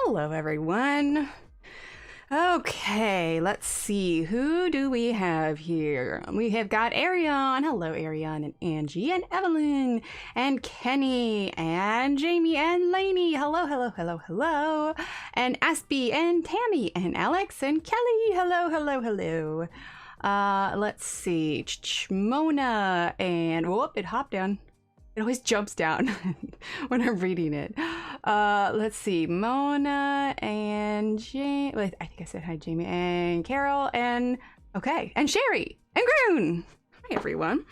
Hello, everyone. Okay, let's see. Who do we have here? We have got Ariane. Hello, Ariane and Angie and Evelyn and Kenny and Jamie and Lainey. Hello, hello, hello, hello. And Aspie and Tammy and Alex and Kelly. Hello, hello, hello. Let's see. Mona and whoop, it hopped down. It always jumps down when I'm reading it. Let's see. Mona and Jamie. Wait, I think I said hi, Jamie and Carol and okay, and Sherry and Groon. Hi, everyone.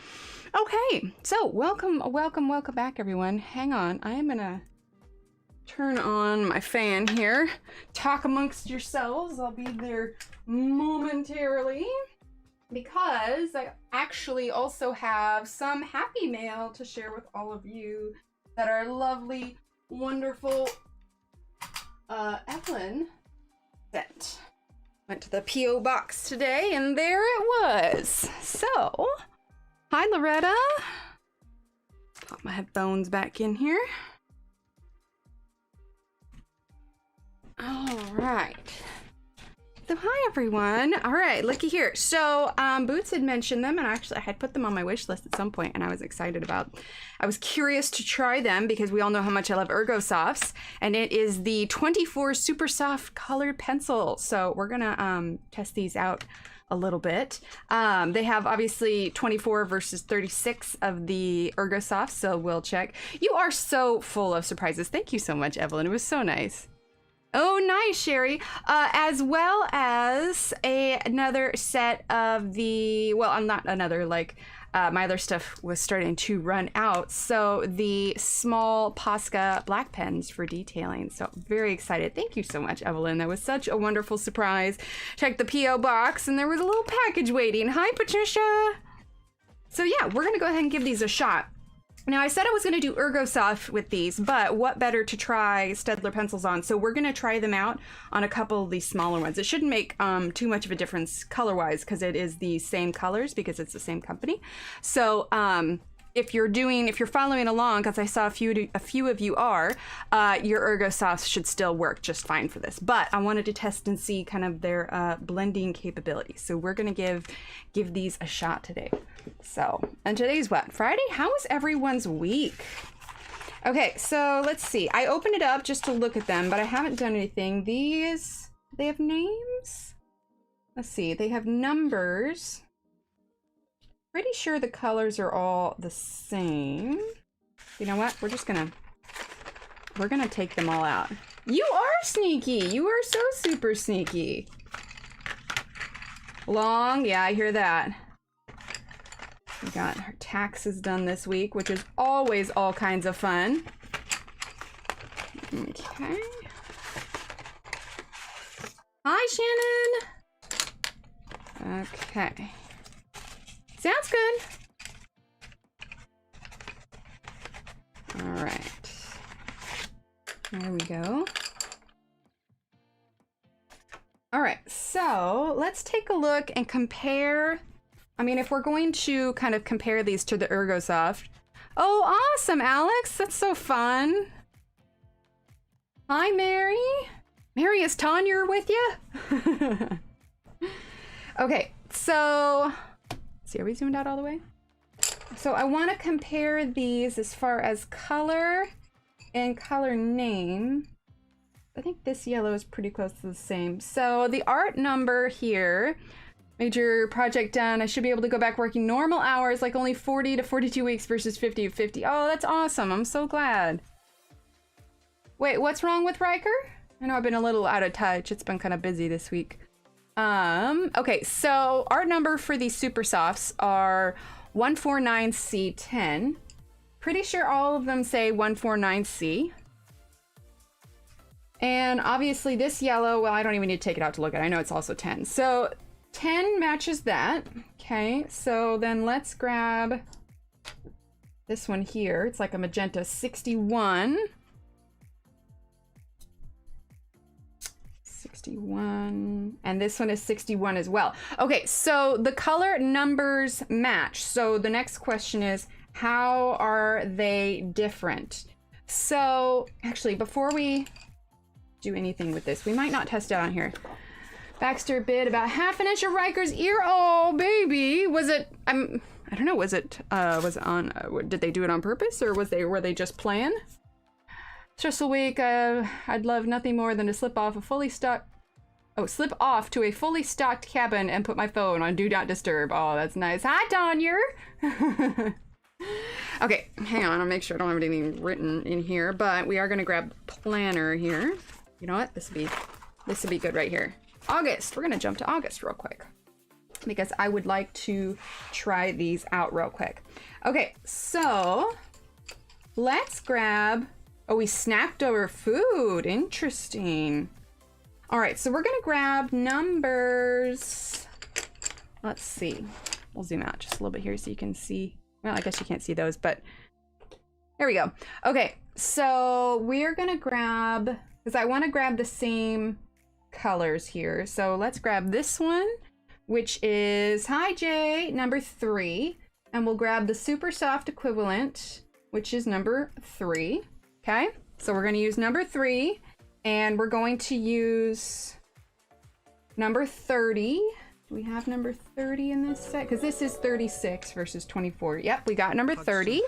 Okay, so welcome back, everyone. Hang on, I am gonna turn on my fan here. Talk amongst yourselves. I'll be there momentarily, because I actually also have some happy mail to share with all of you that our lovely, wonderful Evelyn sent. Went to the P.O. box today, and there it was. So, hi, Loretta. Pop my headphones back in here. All right. So hi everyone. All right, looky here. So Boots had mentioned them, and actually I had put them on my wish list at some point, and I was excited about. I was curious to try them because we all know how much I love Ergosofts, and it is the 24 Super Soft colored pencil. So we're gonna test these out a little bit. They have obviously 24 versus 36 of the Ergosofts, so we'll check. You are so full of surprises. Thank you so much, Evelyn. It was so nice. Oh, nice, Sherry. As well as another set of the, well, I'm not another, like, my other stuff was starting to run out. So the small Posca black pens for detailing. So very excited. Thank you so much, Evelyn. That was such a wonderful surprise. Checked the P.O. box and there was a little package waiting. Hi, Patricia. So yeah, we're going to go ahead and give these a shot. Now, I said I was going to do Ergosoft with these, but what better to try Staedtler pencils on? So we're going to try them out on a couple of these smaller ones. It shouldn't make too much of a difference color-wise because it is the same colors because it's the same company. So if you're following along, because I saw a few of you are, your Ergosofts should still work just fine for this. But I wanted to test and see kind of their blending capabilities. So we're going to give these a shot today. So, and today's what? Friday? How was everyone's week? Okay, so let's see. I opened it up just to look at them, but I haven't done anything. These, they have names? Let's see. They have numbers. Pretty sure the colors are all the same. You know what? We're gonna take them all out. You are sneaky. You are so super sneaky. Long, yeah, I hear that. We got her taxes done this week, which is always all kinds of fun. Okay. Hi, Shannon. Okay. Sounds good. All right. There we go. All right, so let's take a look and compare. I mean, if we're going to kind of compare these to the Ergosoft. Oh, awesome, Alex. That's so fun. Hi, Mary. Mary, is Tanya with you? Okay, so, let's see, are we zoomed out all the way? So I want to compare these as far as color and color name. I think this yellow is pretty close to the same. So the art number here, major project done. I should be able to go back working normal hours, like only 40 to 42 weeks versus 50 to 50. Oh, that's awesome. I'm so glad. Wait, what's wrong with Riker? I know I've been a little out of touch. It's been kind of busy this week. Okay, so art number for these Super Softs are 149C10. Pretty sure all of them say 149C. And obviously this yellow, well, I don't even need to take it out to look at it. I know it's also 10. So 10 matches that. Okay, so then let's grab this one here. It's like a magenta 61. 61. And this one is 61 as well. Okay, so the color numbers match. So the next question is, how are they different? So actually, before we do anything with this. We might not test it on here. Baxter bid about 1/2 inch of Riker's ear. Oh, baby. Was it, I don't know, was it on, did they do it on purpose, or were they just playing? Stressful week, I'd love nothing more than to slip off to a fully stocked cabin and put my phone on Do Not Disturb. Oh, that's nice. Hi, Tanya. Okay, hang on, I'll make sure I don't have anything written in here, but we are gonna grab planner here. You know what? This would be good right here. August. We're gonna jump to August real quick because I would like to try these out real quick. Okay, so let's grab. Oh, we snacked over food. Interesting. All right, so we're gonna grab numbers. Let's see. We'll zoom out just a little bit here so you can see. Well, I guess you can't see those, but there we go. Okay, so we're gonna grab, because I want to grab the same colors here. So let's grab this one, which is, hi Jay, number 3. And we'll grab the super soft equivalent, which is number 3. Okay, so we're going to use number 3, and we're going to use number 30. Do we have number 30 in this set? Because this is 36 versus 24. Yep, we got number 30.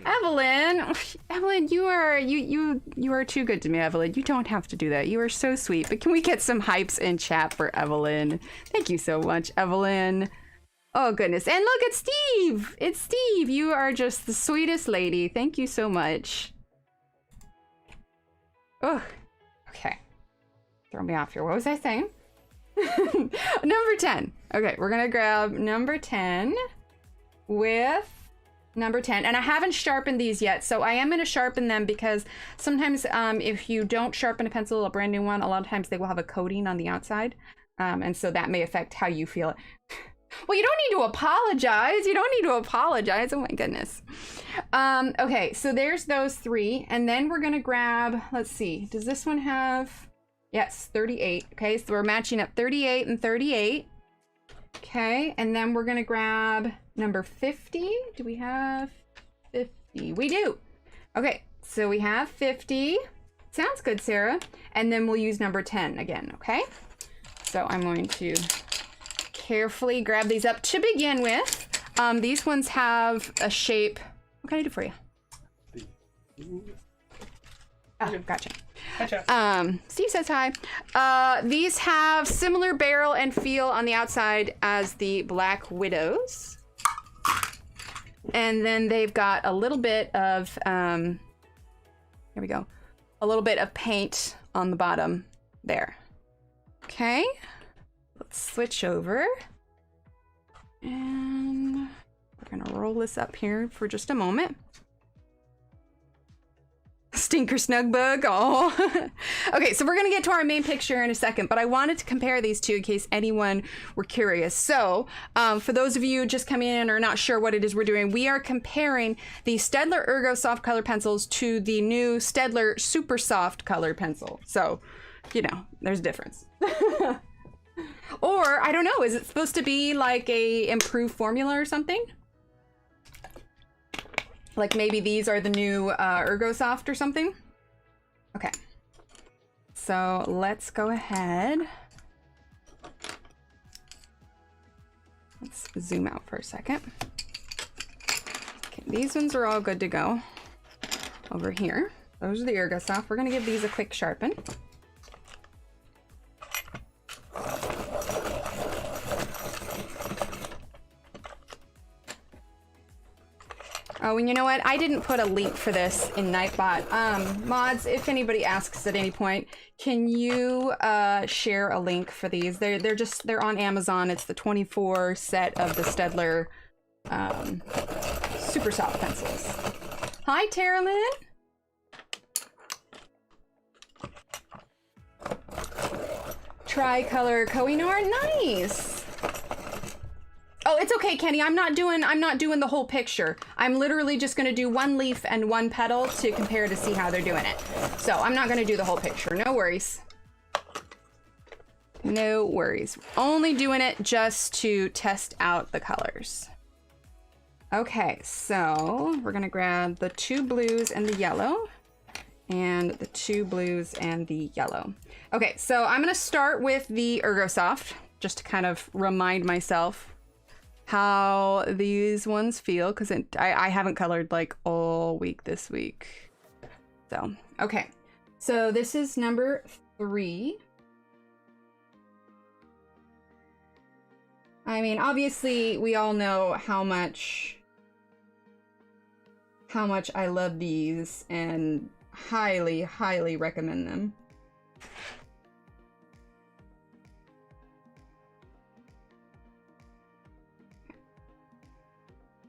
Evelyn, Evelyn, you are too good to me, Evelyn. You don't have to do that. You are so sweet. But can we get some hypes in chat for Evelyn? Thank you so much, Evelyn. Oh goodness, and look, it's Steve. It's Steve. You are just the sweetest lady. Thank you so much. Oh, okay. Throw me off here. What was I saying? Number 10. Okay, we're gonna grab number 10 with number 10, and I haven't sharpened these yet, so I am gonna sharpen them because sometimes if you don't sharpen a pencil, a brand new one, a lot of times they will have a coating on the outside, and so that may affect how you feel it. Well, you don't need to apologize. You don't need to apologize. Oh my goodness. Okay, so there's those 3, and then we're gonna grab, let's see, does this one have? Yes, 38. Okay, so we're matching up 38 and 38. Okay, and then we're gonna grab number 50. Do we have 50? We do. Okay, so we have 50. Sounds good, Sarah. And then we'll use number 10 again, okay? So I'm going to carefully grab these up to begin with. These ones have a shape. What can I do for you? Oh, gotcha. Steve says hi. These have similar barrel and feel on the outside as the Black Widows. And then they've got a little bit of, here we go, a little bit of paint on the bottom there. Okay, let's switch over. And we're gonna roll this up here for just a moment. Stinker snug bug. Oh. Okay, so we're gonna get to our main picture in a second, but I wanted to compare these two in case anyone were curious. So for those of you just coming in or not sure what it is we're doing, we are comparing the Staedtler Ergosoft color pencils to the new Staedtler Super Soft color pencil. So, you know, there's a difference. Or I don't know, is it supposed to be like a improved formula or something? Like maybe these are the new Ergosoft or something? Okay. So let's go ahead. Let's zoom out for a second. Okay, these ones are all good to go. Over here. Those are the Ergosoft. We're gonna give these a quick sharpen. Oh, and you know what? I didn't put a link for this in Nightbot. Mods, if anybody asks at any point, can you share a link for these? They're on Amazon. It's the 24 set of the Staedtler Super Soft pencils. Hi, Terralyn. Tricolor Kohinoor, nice. Oh, it's okay, Kenny. I'm not doing the whole picture. I'm literally just gonna do one leaf and one petal to compare to see how they're doing it. So I'm not gonna do the whole picture. No worries. No worries. Only doing it just to test out the colors. Okay, so we're gonna grab the 2 blues and the yellow. and the 2 blues and the yellow. Okay, so I'm gonna start with the Ergosoft, just to kind of remind myself how these ones feel, because I haven't colored like all week this week. So, okay. So this is number 3. I mean, obviously, we all know how much I love these and highly, highly recommend them.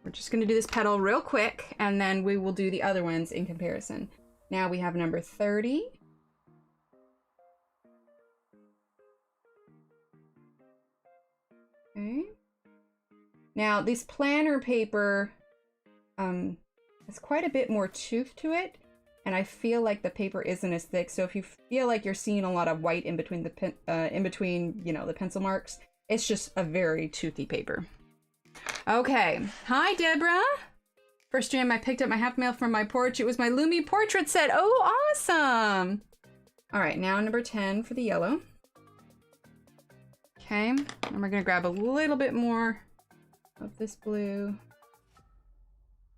We're just going to do this petal real quick, and then we will do the other ones in comparison. Now we have number 30. Okay. Now, this planner paper has quite a bit more tooth to it, and I feel like the paper isn't as thick. So if you feel like you're seeing a lot of white in between the you know, the pencil marks, it's just a very toothy paper. Okay. Hi, Deborah. First jam, I picked up my half mail from my porch. It was my Lumi portrait set. Oh, awesome. All right, now number 10 for the yellow. Okay, and we're gonna grab a little bit more of this blue.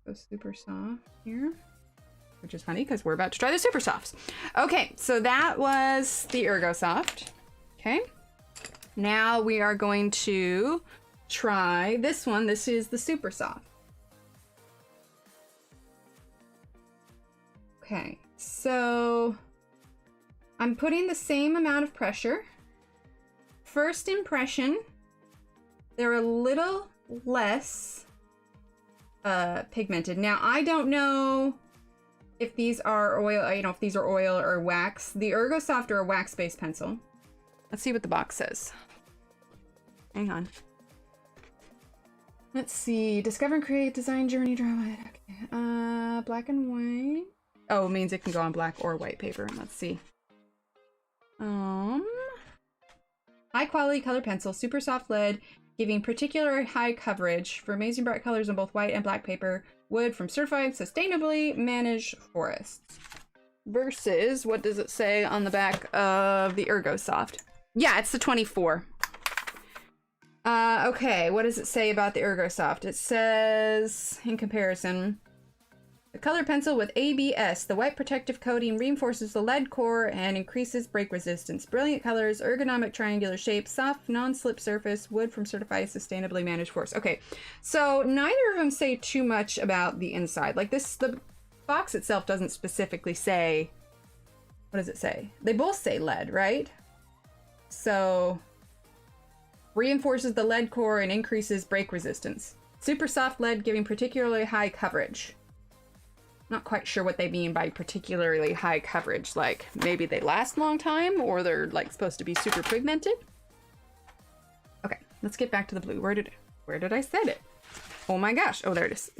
Go super soft here, which is funny because we're about to try the super softs. Okay, so that was the Ergosoft. Okay, now we are going to try this one. This is the super soft. Okay, so I'm putting the same amount of pressure. First impression, they're a little less pigmented. Now, I don't know if these are oil, you know, if these are oil or wax. The Ergosoft are a wax-based pencil. Let's see what the box says. Hang on. Let's see. Discover and create design journey drama. Okay. Black and white. Oh, it means it can go on black or white paper. Let's see. High quality color pencil, super soft lead, giving particular high coverage for amazing bright colors on both white and black paper. Wood from certified sustainably managed forests. Versus, what does it say on the back of the Ergosoft? Yeah, it's the 24. Okay, what does it say about the Ergosoft? It says, in comparison, the color pencil with ABS, the white protective coating reinforces the lead core and increases break resistance. Brilliant colors, ergonomic triangular shape, soft non-slip surface, wood from certified sustainably managed forest. Okay, so neither of them say too much about the inside. Like this, the box itself doesn't specifically say, what does it say? They both say lead, right? So, reinforces the lead core and increases break resistance. Super soft lead giving particularly high coverage. Not quite sure what they mean by particularly high coverage. Like maybe they last a long time, or they're like supposed to be super pigmented. Okay, let's get back to the blue. Where did I set it? Oh my gosh. Oh, there it is.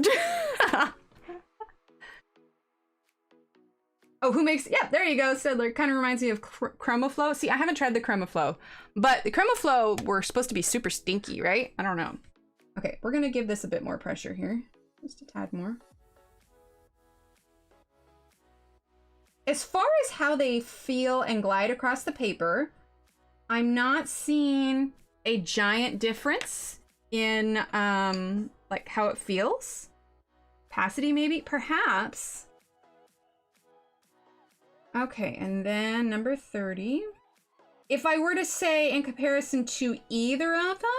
Oh, who makes, yeah, there you go. Staedtler. Kind of reminds me of ChromaFlow. See, I haven't tried the ChromaFlow, but the ChromaFlow were supposed to be super stinky, right? I don't know. Okay, we're gonna give this a bit more pressure here. Just a tad more. As far as how they feel and glide across the paper, I'm not seeing a giant difference in like how it feels. Opacity maybe, perhaps. Okay, and then number 30. If I were to say in comparison to either of them,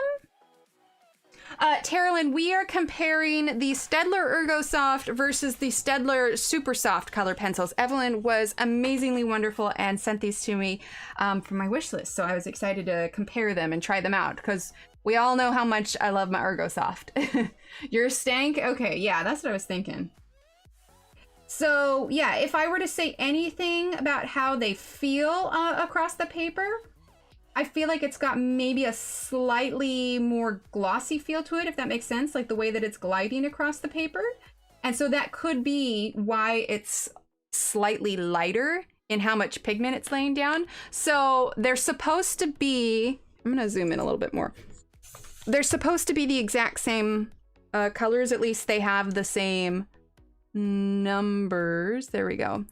Terralyn, we are comparing the Staedtler Ergosoft versus the Staedtler Super Soft color pencils. Evelyn was amazingly wonderful and sent these to me from my wish list. So I was excited to compare them and try them out because we all know how much I love my Ergosoft. Your stank? Okay, yeah, that's what I was thinking. So yeah, if I were to say anything about how they feel across the paper, I feel like it's got maybe a slightly more glossy feel to it, if that makes sense, like the way that it's gliding across the paper. And so that could be why it's slightly lighter in how much pigment it's laying down. So they're supposed to be, I'm gonna zoom in a little bit more. They're supposed to be the exact same colors, at least they have the same numbers. There we go.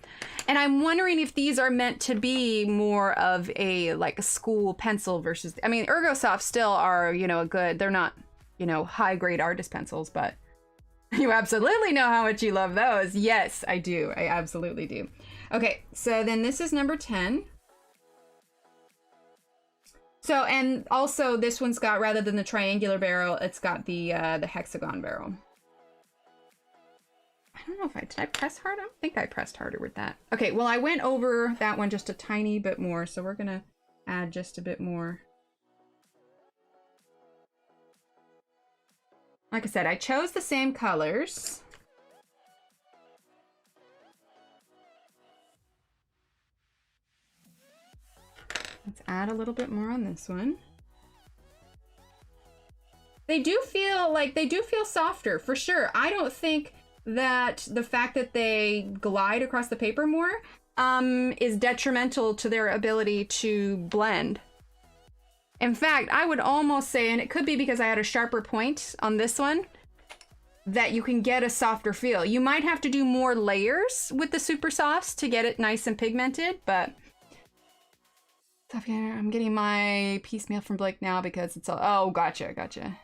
And I'm wondering if these are meant to be more of a like a school pencil versus, I mean, Ergosoft still are, you know, a good, they're not, you know, high grade artist pencils, but you absolutely know how much you love those. Yes, I do. I absolutely do. Okay, so then this is number 10. So, and also this one's got, rather than the triangular barrel, it's got the hexagon barrel. I don't know if did I press hard? I don't think I pressed harder with that. Okay, well, I went over that one just a tiny bit more, so we're gonna add just a bit more. Like I said, I chose the same colors. Let's add a little bit more on this one. They do feel softer, for sure. I don't think that the fact that they glide across the paper more is detrimental to their ability to blend. In fact, I would almost say, and it could be because I had a sharper point on this one, that you can get a softer feel. You might have to do more layers with the super softs to get it nice and pigmented, but I'm getting my piecemeal from Blake now because it's all, oh, gotcha.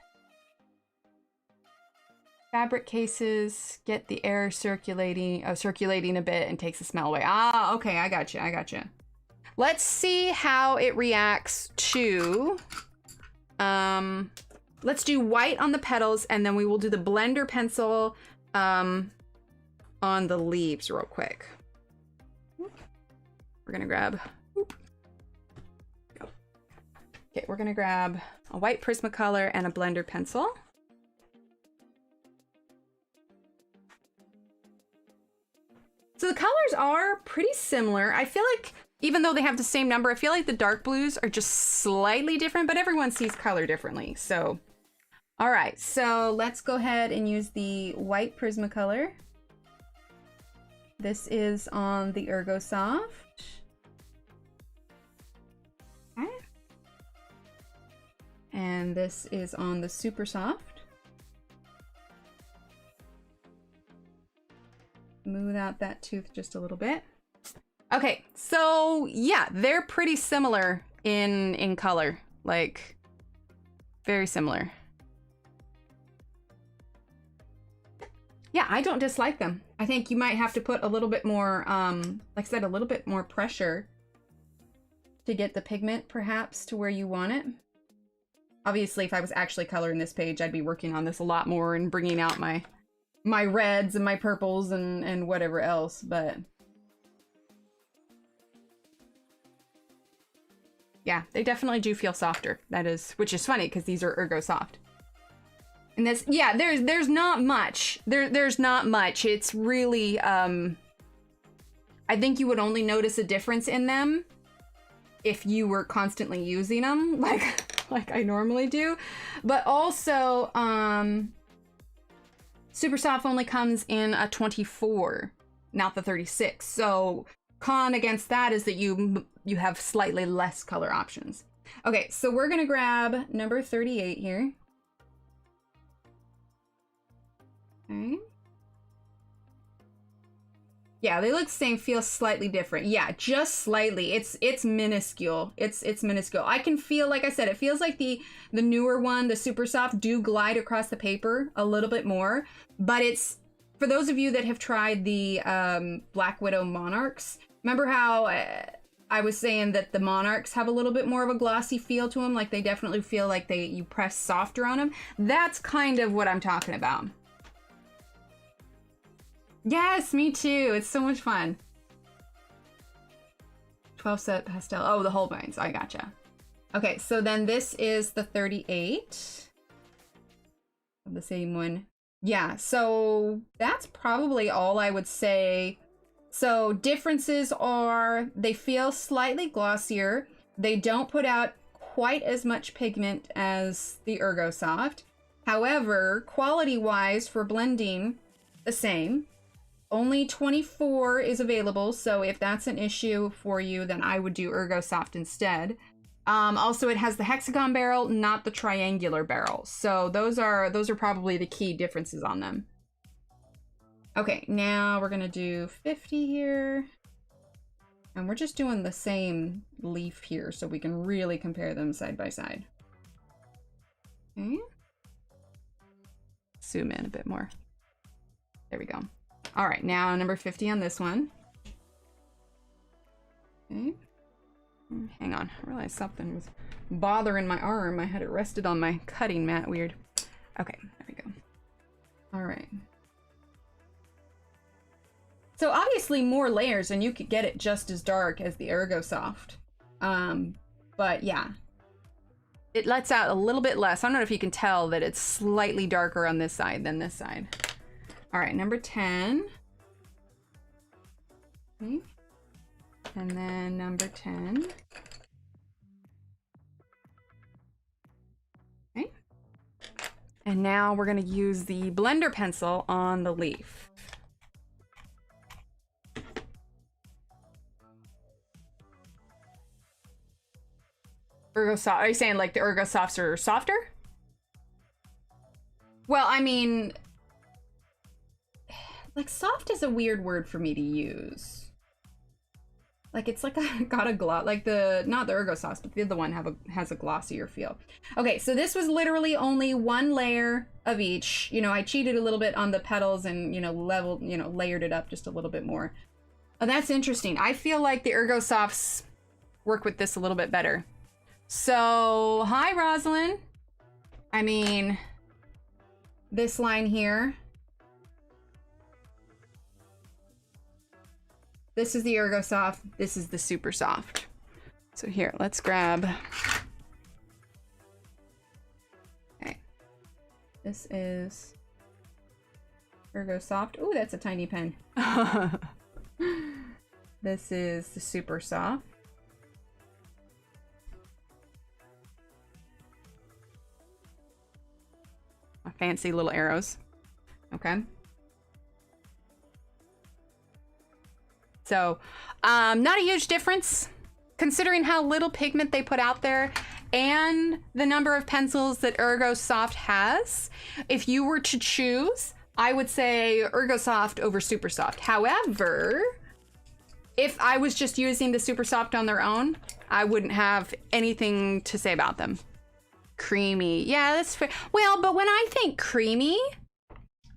Fabric cases, get the air circulating a bit and takes the smell away. Ah, okay, I gotcha. Let's see how it reacts to, let's do white on the petals and then we will do the blender pencil on the leaves real quick. We're gonna grab, okay, we're gonna grab a white Prismacolor and a blender pencil. So the colors are pretty similar. I feel like even though they have the same number, I feel like the dark blues are just slightly different, but everyone sees color differently. So, all right, so let's go ahead and use the white Prismacolor. This is on the Ergosoft. Okay. And this is on the Super Soft. Smooth out that tooth just a little bit. Okay, so yeah, they're pretty similar in color, like very similar. Yeah, I don't dislike them. I think you might have to put a little bit more, like I said, a little bit more pressure to get the pigment perhaps to where you want it. Obviously, if I was actually coloring this page, I'd be working on this a lot more and bringing out my reds and my purples and whatever else, but yeah, they definitely do feel softer. That is, which is funny because these are Ergosoft. And this, yeah, there's not much. There's not much. It's really, I think you would only notice a difference in them if you were constantly using them, like I normally do. But also, Super Soft only comes in a 24, not the 36. So con against that is that you have slightly less color options. Okay, so we're gonna grab number 38 here. Okay. Yeah, they look the same, feel slightly different. Yeah, just slightly. It's minuscule. It's minuscule. I can feel, like I said, it feels like the newer one, the Super Soft, do glide across the paper a little bit more. But it's, for those of you that have tried the Black Widow Monarchs, remember how I was saying that the Monarchs have a little bit more of a glossy feel to them? Like they definitely feel like you press softer on them. That's kind of what I'm talking about. Yes, me too. It's so much fun. 12 set pastel. Oh, the Holbeins. I gotcha. Okay, so then this is the 38. The same one. Yeah, so that's probably all I would say. So differences are they feel slightly glossier. They don't put out quite as much pigment as the Ergosoft. However, quality-wise for blending, the same. Only 24 is available, so if that's an issue for you, then I would do Ergosoft instead. Also, it has the hexagon barrel, not the triangular barrel. So those are probably the key differences on them. Okay, now we're gonna do 50 here. And we're just doing the same leaf here so we can really compare them side by side. Okay. Zoom in a bit more. There we go. All right, now number 50 on this one. Okay. Hang on, I realized something was bothering my arm. I had it rested on my cutting mat, weird. Okay, there we go. All right. So obviously more layers and you could get it just as dark as the Ergosoft. But yeah, it lets out a little bit less. I don't know if you can tell that it's slightly darker on this side than this side. All right, number 10. Okay. And then number 10. Okay. And now we're gonna use the blender pencil on the leaf. Ergosoft, are you saying like the Ergosofts are softer? Well, I mean, like soft is a weird word for me to use. Like it's like got a gloss, like the, not the Ergosofts, but the other one has a glossier feel. Okay, so this was literally only one layer of each. You know, I cheated a little bit on the petals and, you know, layered it up just a little bit more. Oh, that's interesting. I feel like the Ergosofts work with this a little bit better. So, hi, Rosalind. I mean, this line here. This is the Ergosoft. This is the Super Soft. So here, let's grab. Okay. This is Ergosoft. Ooh, that's a tiny pen. This is the Super Soft. Fancy little arrows. Okay. So, not a huge difference considering how little pigment they put out there and the number of pencils that Ergosoft has. If you were to choose, I would say Ergosoft over Super Soft. However, if I was just using the Super Soft on their own, I wouldn't have anything to say about them. Creamy. Yeah, that's fair. Well, but when I think creamy,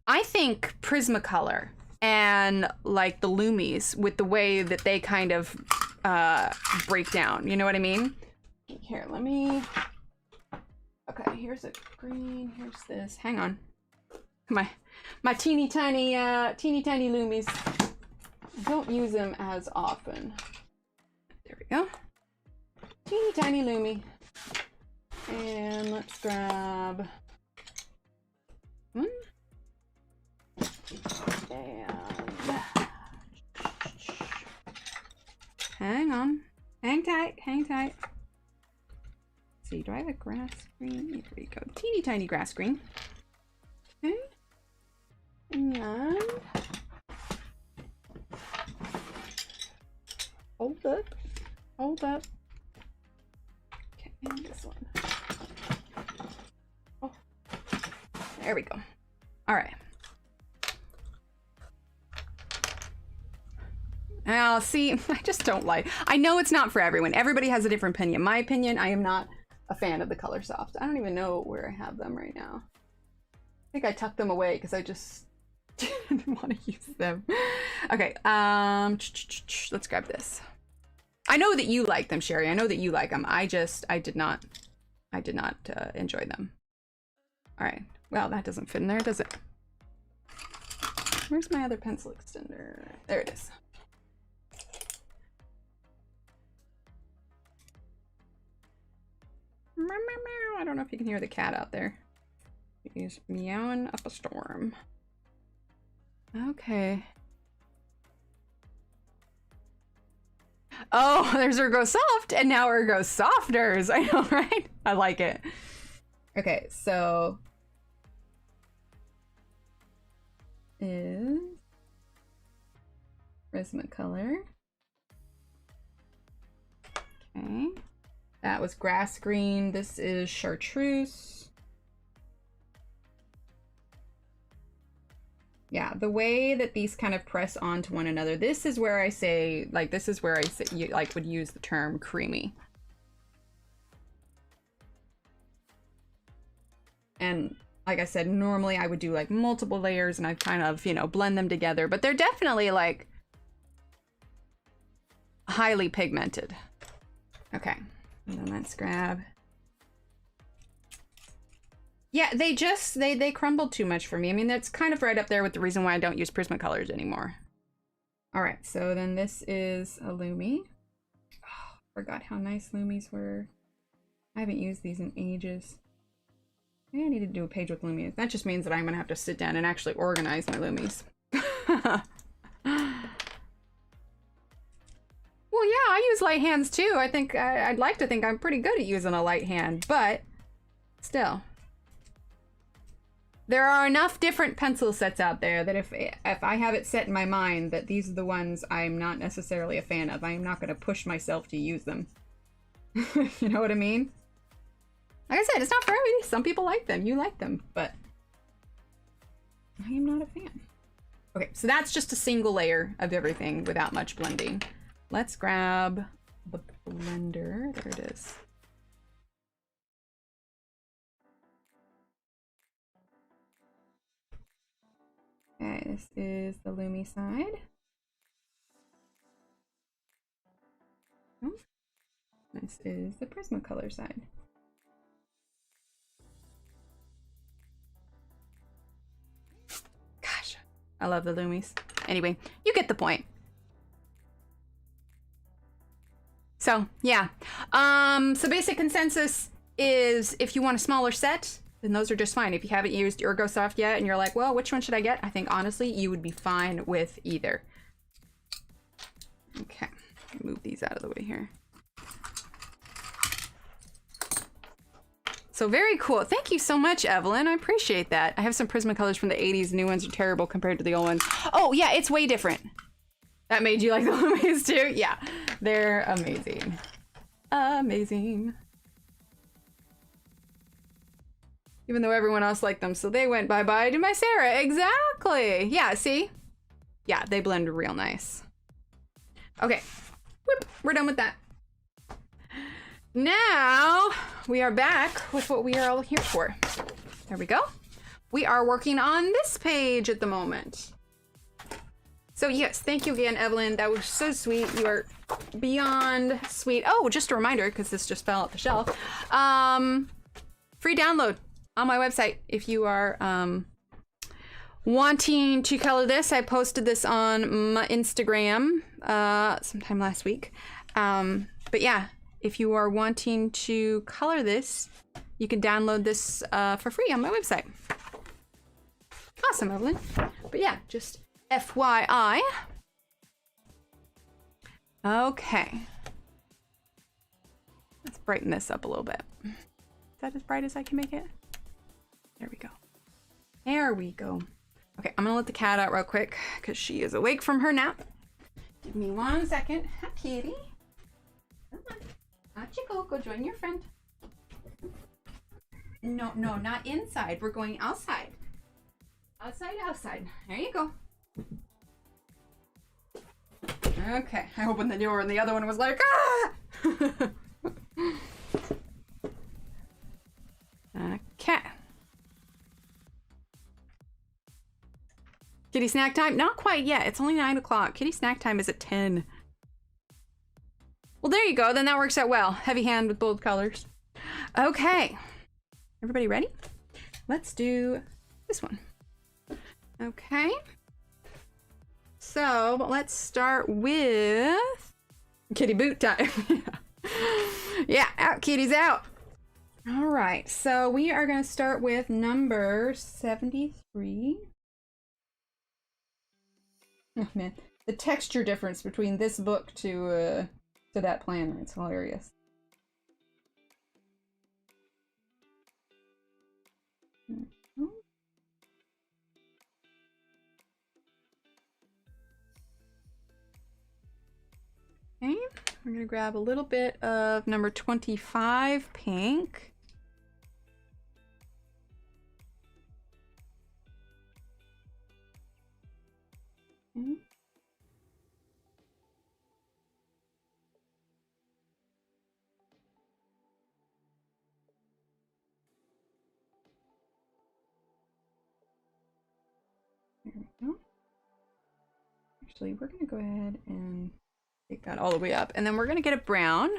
I think Prismacolor and like the Lumis with the way that they kind of break down. You know what I mean? Here, let me... Okay, here's a green. Here's this. Hang on. My teeny tiny Lumis. I don't use them as often. There we go. Teeny tiny Lumi. And let's grab one. And hang on. Hang tight. Hang tight. Let's see, do I have a grass green? Here we go. Teeny tiny grass green. Okay. And hold up. Hold up. Okay, and this one. Oh. There we go. All right. Now, see, I just don't like... I know it's not for everyone. Everybody has a different opinion. My opinion, I am not a fan of the Color Soft. I don't even know where I have them right now. I think I tucked them away because I just didn't want to use them. Okay, let's grab this. I know that you like them, Sherry. I know that you like them. I did not enjoy them. All right. Well, that doesn't fit in there, does it? Where's my other pencil extender? There it is. I don't know if you can hear the cat out there. He's meowing up a storm. Okay. Oh, there's Ergosoft and now Ergosofters. I know, right? I like it. Okay, so is Prismacolor. Okay. That was grass green. This is chartreuse. Yeah, the way that these kind of press onto one another, this is where I say, like, this is where I say, you, like, would use the term creamy. And like I said, normally I would do like multiple layers and I kind of, you know, blend them together, but they're definitely like highly pigmented. Okay, and then let's grab. Yeah, they crumbled too much for me. I mean, that's kind of right up there with the reason why I don't use Prismacolors anymore. All right, so then this is a Lumi. Oh, forgot how nice Lumis were. I haven't used these in ages. Maybe I need to do a page with Lumis. That just means that I'm gonna have to sit down and actually organize my Lumis. Well, yeah, I use light hands too. I think I'd like to think I'm pretty good at using a light hand, but still. There are enough different pencil sets out there that if I have it set in my mind that these are the ones I'm not necessarily a fan of, I am not going to push myself to use them. You know what I mean? Like I said, it's not for everybody. Some people like them. You like them, but I am not a fan. Okay, so that's just a single layer of everything without much blending. Let's grab the blender. There it is. Okay, this is the Lumi side. Oh, this is the Prismacolor side. Gosh, I love the Lumis. Anyway, you get the point. So, yeah. So basic consensus is if you want a smaller set, then those are just fine. If you haven't used Ergosoft yet and you're like, well, which one should I get? I think honestly, you would be fine with either. Okay, move these out of the way here. So very cool. Thank you so much, Evelyn. I appreciate that. I have some Prismacolors from the 80s. New ones are terrible compared to the old ones. Oh yeah, it's way different. That made you like the Lumis too? Yeah, they're amazing. Amazing. Even though everyone else liked them, so they went bye-bye to my Sarah. Exactly. Yeah, see? Yeah, they blend real nice. Okay, whoop, we're done with that. Now, we are back with what we are all here for. There we go. We are working on this page at the moment. So yes, thank you again, Evelyn. That was so sweet. You are beyond sweet. Oh, just a reminder, because this just fell off the shelf. Free download on my website if you are wanting to color this. I posted this on my Instagram sometime last week. But yeah, if you are wanting to color this, you can download this for free on my website. Awesome, Evelyn. But yeah, just FYI. Okay. Let's brighten this up a little bit. Is that as bright as I can make it? There we go. There we go. Okay, I'm gonna let the cat out real quick because she is awake from her nap. Give me 1 second. Hi, kitty. Come on. Out you go. Go join your friend. No, no, not inside. We're going outside. Outside, outside. There you go. Okay, I opened the door and the other one was like, ah! Okay. Kitty snack time? Not quite yet. It's only 9 o'clock. Kitty snack time is at 10. Well, there you go. Then that works out well. Heavy hand with bold colors. Okay. Everybody ready? Let's do this one. Okay. So let's start with kitty boot time. Yeah, out kitties out. All right, so we are going to start with number 73. Oh man, the texture difference between this book to that planner, it's hilarious. Okay, we're gonna grab a little bit of number 25 pink. Actually, we're gonna go ahead and take that all the way up, and then we're gonna get a brown.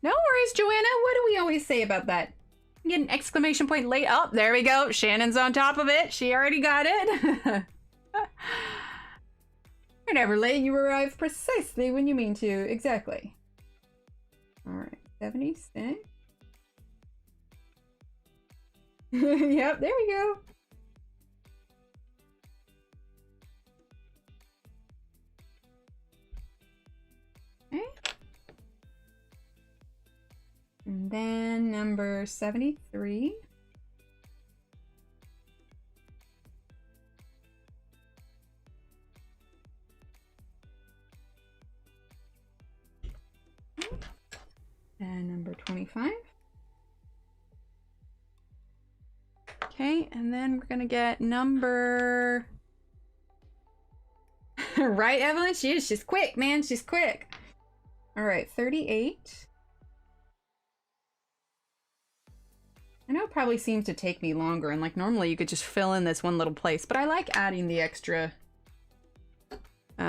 No worries, Joanna. What do we always say about that? Get an exclamation point late. Oh, there we go. Shannon's on top of it. She already got it. You're never late. You arrive precisely when you mean to. Exactly. All right, 76. Yep, there we go. Okay. And then number 73. And number 25. Okay, and then we're gonna get number... Right, Evelyn? She is. She's quick, man. She's quick. All right, 38. I know it probably seems to take me longer, and like normally you could just fill in this one little place, but I like adding the extra, you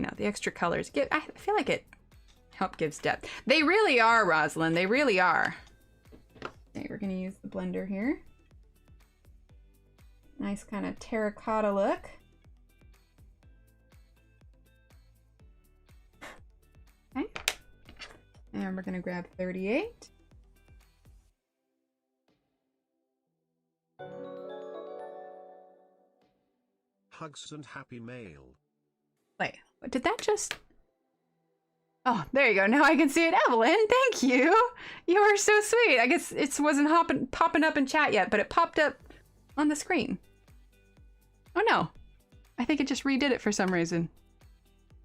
know, the extra colors. I feel like it gives depth. They really are, Rosalind. They really are. Okay, we're gonna use the blender here. Nice kind of terracotta look. Okay. And we're gonna grab 38. Hugs and happy mail. Wait, what did that just... Oh, there you go. Now I can see it. Evelyn, thank you. You are so sweet. I guess it wasn't popping up in chat yet, but it popped up on the screen. Oh no. I think it just redid it for some reason.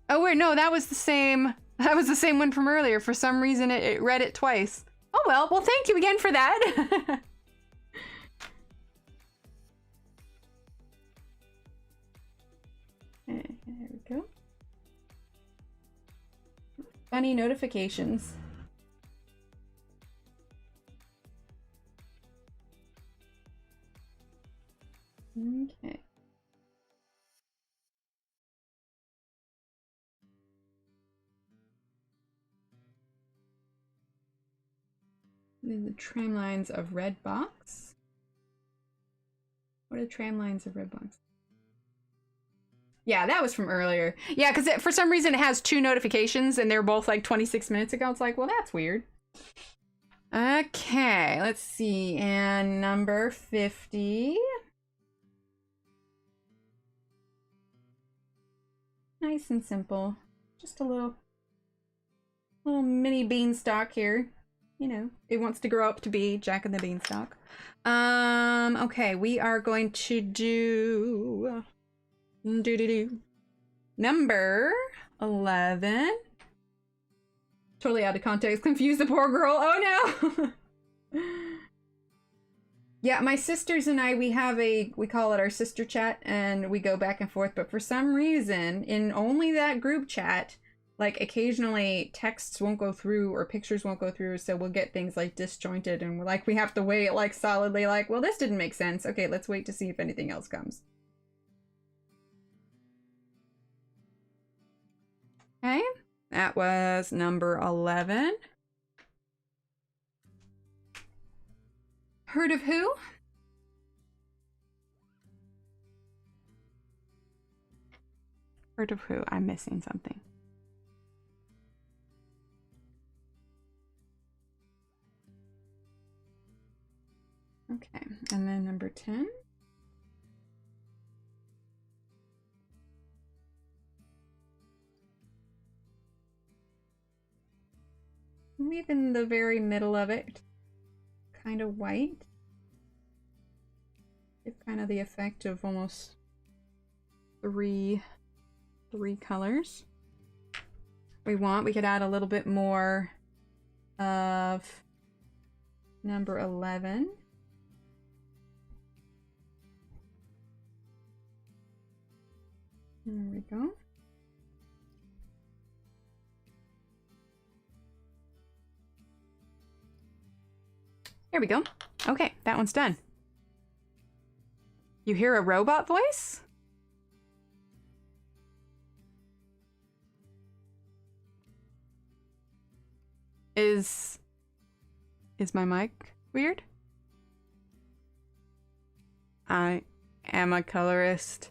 Oh wait, no, that was the same one from earlier. For some reason it read it twice. Oh well, thank you again for that. There we go. Funny notifications. Okay. These are the tram lines of red box. What are the tram lines of red box? Yeah, that was from earlier. Yeah, because for some reason it has 2 notifications and they're both like 26 minutes ago. It's like, well, that's weird. Okay, let's see. And number 50. Nice and simple. Just a little mini beanstalk here. You know, it wants to grow up to be Jack and the Beanstalk. Okay, we are going to do... Number 11. Totally out of context. Confuse the poor girl. Oh no. Yeah, my sisters and I, we call it our sister chat, and we go back and forth, but for some reason, in only that group chat, like occasionally texts won't go through or pictures won't go through, so we'll get things like disjointed, and we're like, we have to wait like solidly, like, well, this didn't make sense. Okay, let's wait to see if anything else comes. Okay, that was number 11. Heard of who? Heard of who? I'm missing something. Okay, and then number 10. Leave in the very middle of it, kind of white. Give kind of the effect of almost three colors. We could add a little bit more of number 11. There we go. There we go. Okay, that one's done. You hear a robot voice? Is my mic weird? I am a colorist.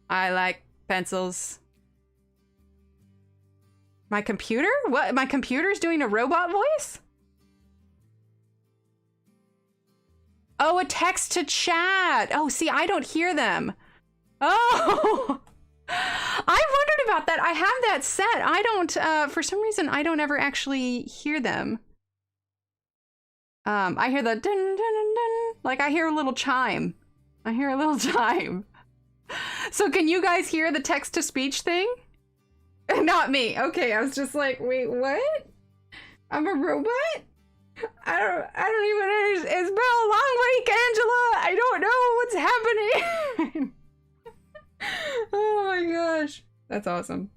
I like pencils. My computer? What? My computer's doing a robot voice? Oh, a text to chat. Oh, see, I don't hear them. Oh, I wondered about that. I have that set. I don't, for some reason, I don't ever actually hear them. I hear the dun dun dun dun. Like, I hear a little chime. I hear a little chime. So can you guys hear the text to speech thing? Not me. Okay, I was just like, wait, what? I'm a robot? I don't even understand. It's been a long week, Angela. I don't know what's happening. Oh my gosh. That's awesome.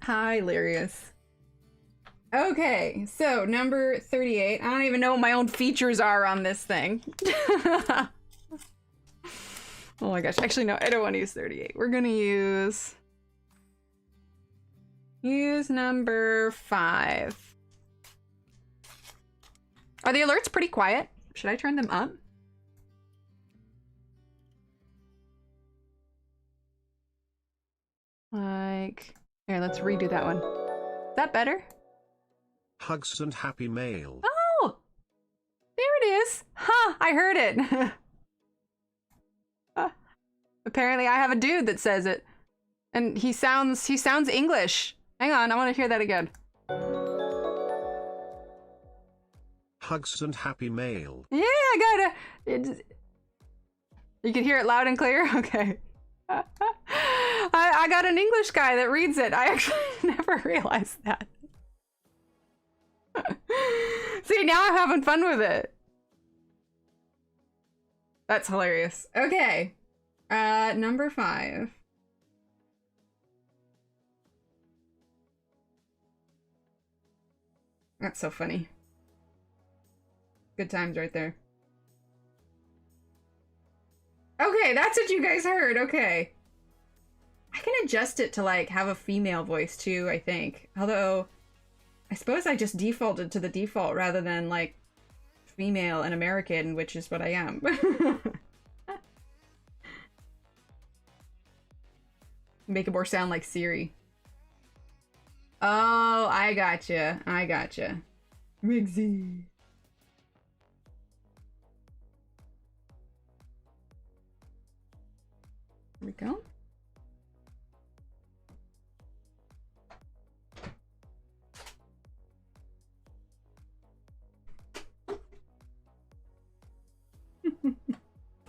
Hilarious. Okay, so number 38. I don't even know what my own features are on this thing. Oh my gosh. Actually, no, I don't want to use 38. We're gonna use number 5. Are the alerts pretty quiet? Should I turn them up? Like, here, let's redo that one. Is that better? Hugs and happy mail. Oh! There it is! Huh, I heard it. Apparently I have a dude that says it. And he sounds English. Hang on, I want to hear that again. Hugs and happy mail. Yeah, I gotta... You can hear it loud and clear? Okay. I got an English guy that reads it. I actually never realized that. See, now I'm having fun with it. That's hilarious. Okay. Number 5. That's so funny. Good times right there. Okay, that's what you guys heard. Okay. I can adjust it to like have a female voice too, I think. Although, I suppose I just defaulted to the default rather than like female and American, which is what I am. Make it more sound like Siri. Oh, I gotcha. I gotcha. Migsy. Here we go.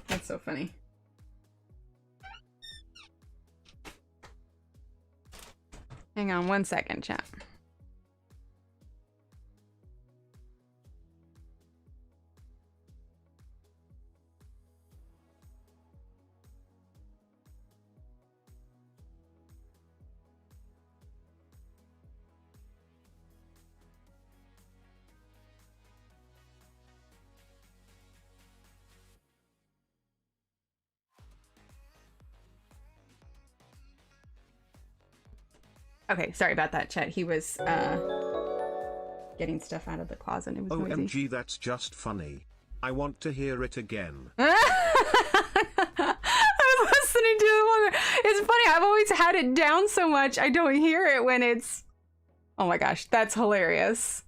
That's so funny. Hang on one second, chat. Okay, sorry about that, chat. He was getting stuff out of the closet. It was noisy. OMG, that's just funny. I want to hear it again. I was listening to it longer. It's funny, I've always had it down so much I don't hear it when it's... Oh my gosh, that's hilarious.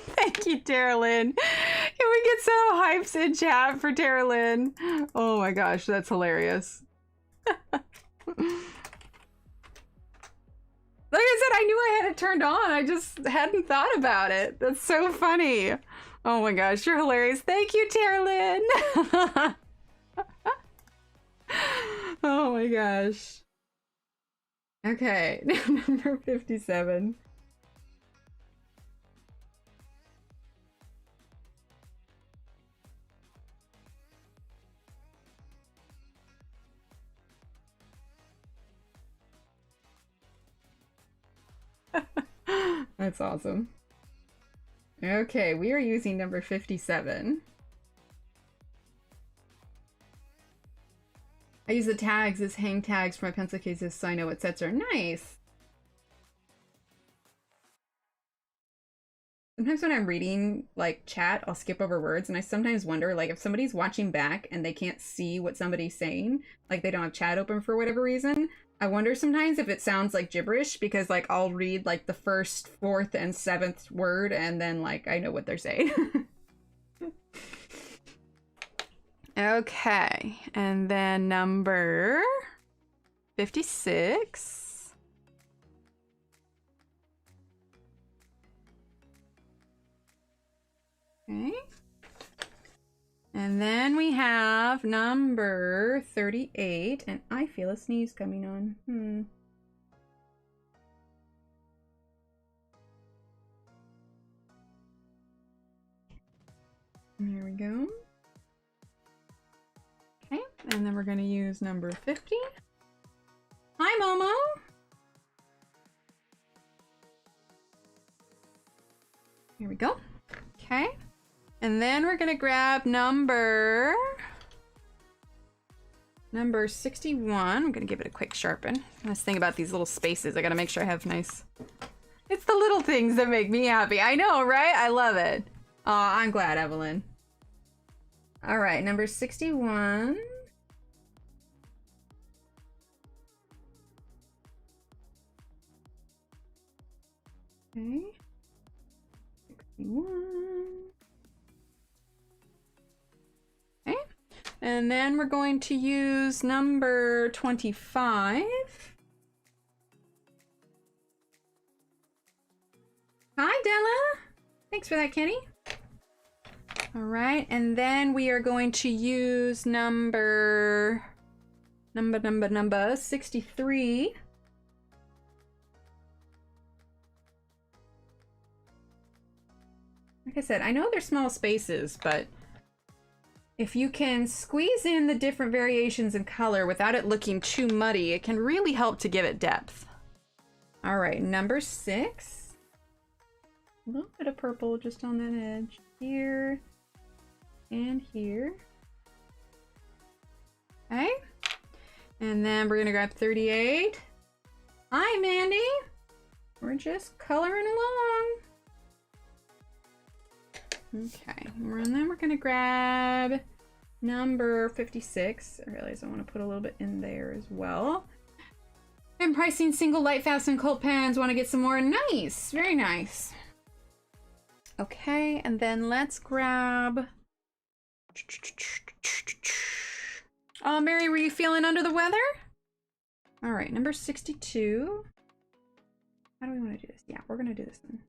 Thank you, Tara Lynn. Can we get some hypes in chat for Tara Lynn? Oh my gosh, that's hilarious. Like I said, I knew I had it turned on. I just hadn't thought about it. That's so funny. Oh my gosh, you're hilarious. Thank you, Tara Lynn. Oh my gosh. Okay, number 57. That's awesome. Okay, we are using number 57. I use the tags as hang tags for my pencil cases so I know what sets are. Nice! sometimes when I'm reading like chat, I'll skip over words, and I sometimes wonder like if somebody's watching back and they can't see what somebody's saying, like they don't have chat open for whatever reason. I wonder sometimes if it sounds like gibberish, because like I'll read like the first, fourth, and seventh word, and then like I know what they're saying. Okay, and then number 56. Okay. And then we have number 38, and I feel a sneeze coming on. There we go. Okay, and then we're going to use number 50. Hi, Momo! Here we go. Okay. And then we're gonna grab number 61. I'm gonna give it a quick sharpen. Nice thing about these little spaces, I gotta make sure I have nice... It's the little things that make me happy. I know, right? I love it. Aw, I'm glad, Evelyn. All right, number 61. Okay. 61. Okay. And then we're going to use number 25. Hi, Della. Thanks for that, Kenny. All right, and then we are going to use number 63. Like I said, I know they're small spaces, but if you can squeeze in the different variations in color without it looking too muddy, it can really help to give it depth. All right, number 6. A little bit of purple just on that edge here and here. Okay. And then we're gonna grab 38. Hi, Mandy. We're just coloring along. Okay, and then we're gonna grab number 56. I realize I want to put a little bit in there as well. And pricing single light fast and cold pens. Want to get some more? Nice, very nice. Okay, and then let's grab... Oh, Mary, were you feeling under the weather? All right, number 62. How do we want to do this? Yeah, we're gonna do this one.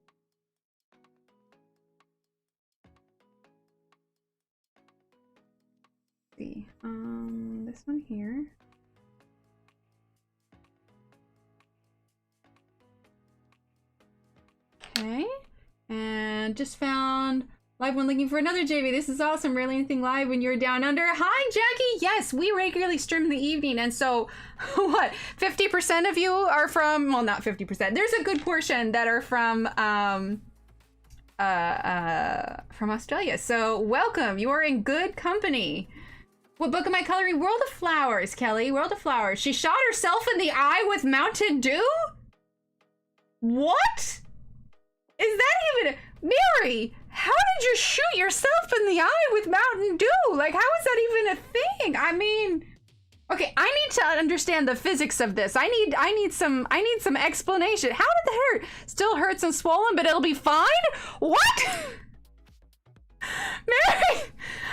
See, this one here. Okay, and just found live one looking for another JV. This is awesome. Rarely anything live when you're down under. Hi, Jackie. Yes, we regularly stream in the evening, and so what? 50% of you are from, well, not 50%. There's a good portion that are from Australia. So welcome. You are in good company. What book am I coloring? World of Flowers, Kelly. World of Flowers. She shot herself in the eye with Mountain Dew? What? Is that even... Mary, how did you shoot yourself in the eye with Mountain Dew? Like, how is that even a thing? I mean... Okay, I need to understand the physics of this. I need some explanation. How did that hurt? Still hurts and swollen, but it'll be fine? What? Mary,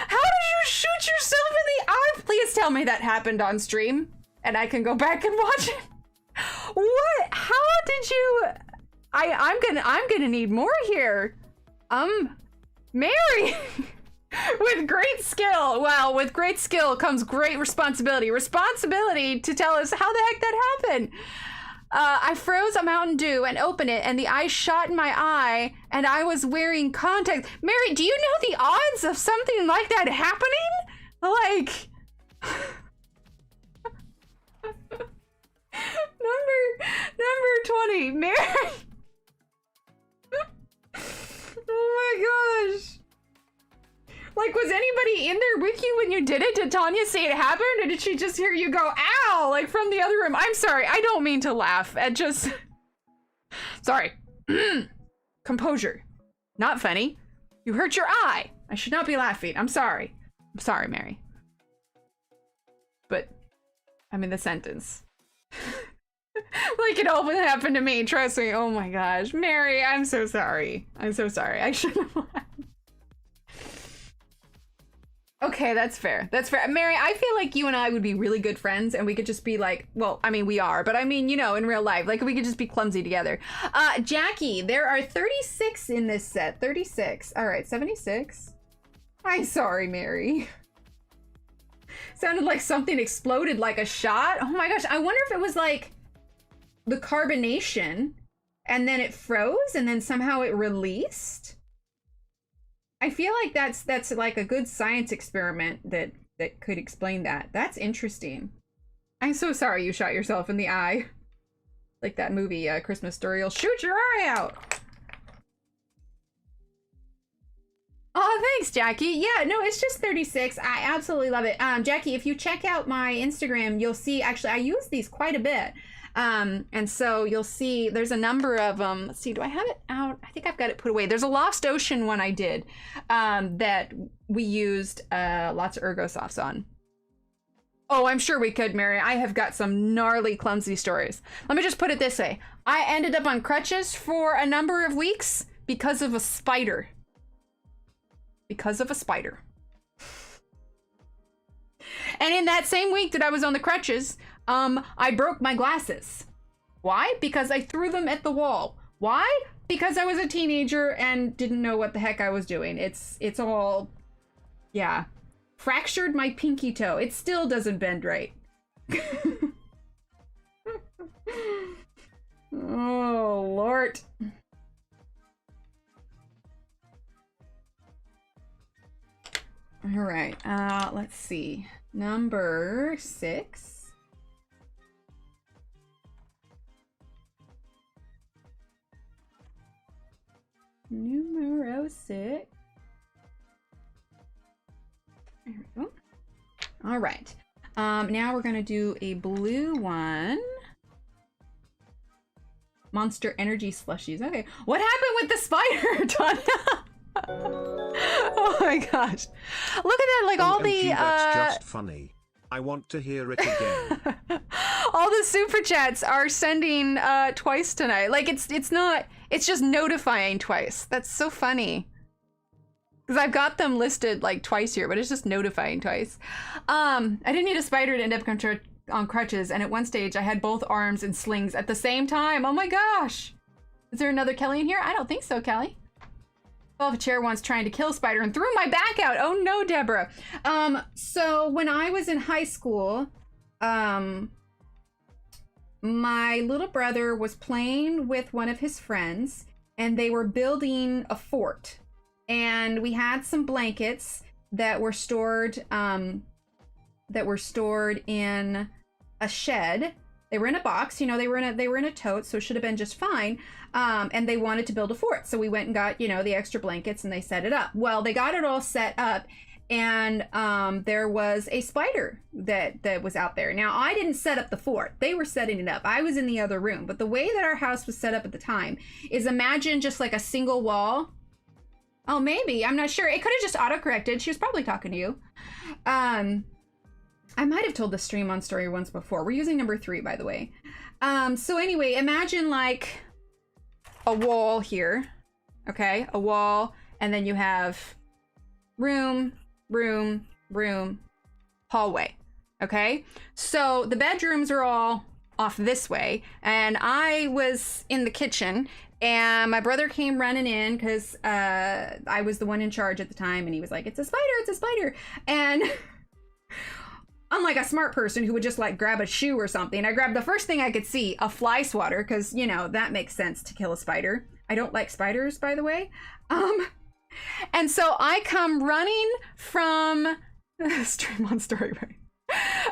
how did you shoot yourself in the eye? Please tell me that happened on stream and I can go back and watch it. What? How did you... I'm gonna need more here. Mary, with great skill. Well, with great skill comes great responsibility. Responsibility to tell us how the heck that happened. I froze a Mountain Dew and opened it, and the ice shot in my eye, and I was wearing contacts. Mary, do you know the odds of something like that happening? Like... number 20, Mary. Oh my gosh. Like, was anybody in there with you when you did it? Did Tanya say it happened, or did she just hear you go, ow, like from the other room? I'm sorry, I don't mean to laugh at just... Sorry. Composure. Not funny. You hurt your eye. I should not be laughing. I'm sorry. I'm sorry, Mary. But I'm in the sentence. Like it all happened to me. Trust me. Oh my gosh. Mary, I'm so sorry. I'm so sorry. I shouldn't have laughed. Okay, that's fair. That's fair. Mary, I feel like you and I would be really good friends and we could just be like, well, I mean, we are, but I mean, you know, in real life, like we could just be clumsy together. Jackie, there are 36 in this set. 36. All right, 76. I'm sorry, Mary. Sounded like something exploded like a shot. Oh my gosh, I wonder if it was like the carbonation and then it froze and then somehow it released. I feel like that's like a good science experiment that could explain that. That's interesting. I'm so sorry you shot yourself in the eye. Like that movie, Christmas Story, you'll shoot your eye out. Oh, thanks, Jackie. Yeah, no, it's just 36. I absolutely love it. Jackie, if you check out my Instagram, you'll see, actually, I use these quite a bit. And so you'll see there's a number of them. Let's see, do I have it out? I think I've got it put away. There's a Lost Ocean one I did that we used lots of Ergosofts on. Oh, I'm sure we could, Mary. I have got some gnarly, clumsy stories. Let me just put it this way. I ended up on crutches for a number of weeks because of a spider. Because of a spider. And in that same week that I was on the crutches, I broke my glasses. Why? Because I threw them at the wall. Why? Because I was a teenager and didn't know what the heck I was doing. It's all, yeah. Fractured my pinky toe. It still doesn't bend right. Oh, Lord. All right, let's see. Number 6. Numero 6. There we go. All right. Now we're gonna do a blue one. Monster Energy slushies. Okay. What happened with the spider, Tanya? Oh my gosh. Look at that, like all the that's just funny. I want to hear it again. All the super chats are sending twice tonight. Like it's just notifying twice. That's so funny. Because I've got them listed like twice here, but it's just notifying twice. I didn't need a spider to end up on crutches, and at one stage I had both arms in slings at the same time. Oh my gosh. Is there another Kelly in here? I don't think so, Kelly. Fell off a chair once trying to kill a spider and threw my back out. Oh no, Deborah. So when I was in high school, my little brother was playing with one of his friends and they were building a fort. And we had some blankets that were stored in a shed. They were in a box, you know, they were in a tote, so it should have been just fine. And they wanted to build a fort. So we went and got, you know, the extra blankets and they set it up. Well, they got it all set up and there was a spider that was out there. Now, I didn't set up the fort. They were setting it up. I was in the other room. But the way that our house was set up at the time is, imagine just like a single wall. Oh, maybe. I'm not sure. It could have just autocorrected. She was probably talking to you. I might have told the stream on story once before. We're using number 3, by the way. So anyway, imagine like a wall here. Okay, a wall. And then you have room, room, room, hallway. Okay, so the bedrooms are all off this way. And I was in the kitchen. And my brother came running in because I was the one in charge at the time. And he was like, it's a spider, it's a spider. And unlike a smart person who would just like grab a shoe or something, I grabbed the first thing I could see, a fly swatter, because, you know, that makes sense to kill a spider. I don't like spiders, by the way. And so I come running from stream on story, right?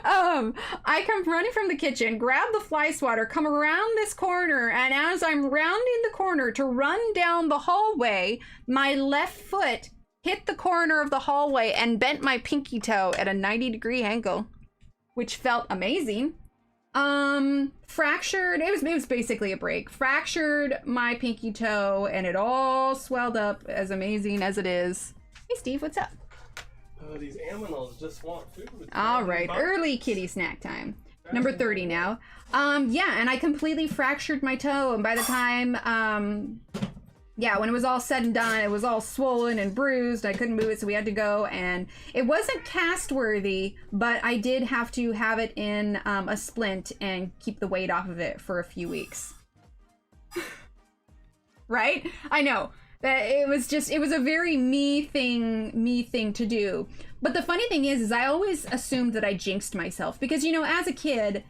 I come running from the kitchen, grab the fly swatter, come around this corner, and as I'm rounding the corner to run down the hallway, my left foot hit the corner of the hallway and bent my pinky toe at a 90-degree angle, which felt amazing. Fractured, it was basically a break. Fractured my pinky toe and it all swelled up, as amazing as it is. Hey Steve, what's up? These aminals just want food. All right, early kitty snack time. Number 30 now. Yeah, and I completely fractured my toe, and by the time, yeah, when it was all said and done, it was all swollen and bruised. I couldn't move it, so we had to go, and it wasn't cast worthy, but I did have to have it in a splint and keep the weight off of it for a few weeks. Right? I know. It was a very me thing to do. But the funny thing is I always assumed that I jinxed myself because, you know, as a kid,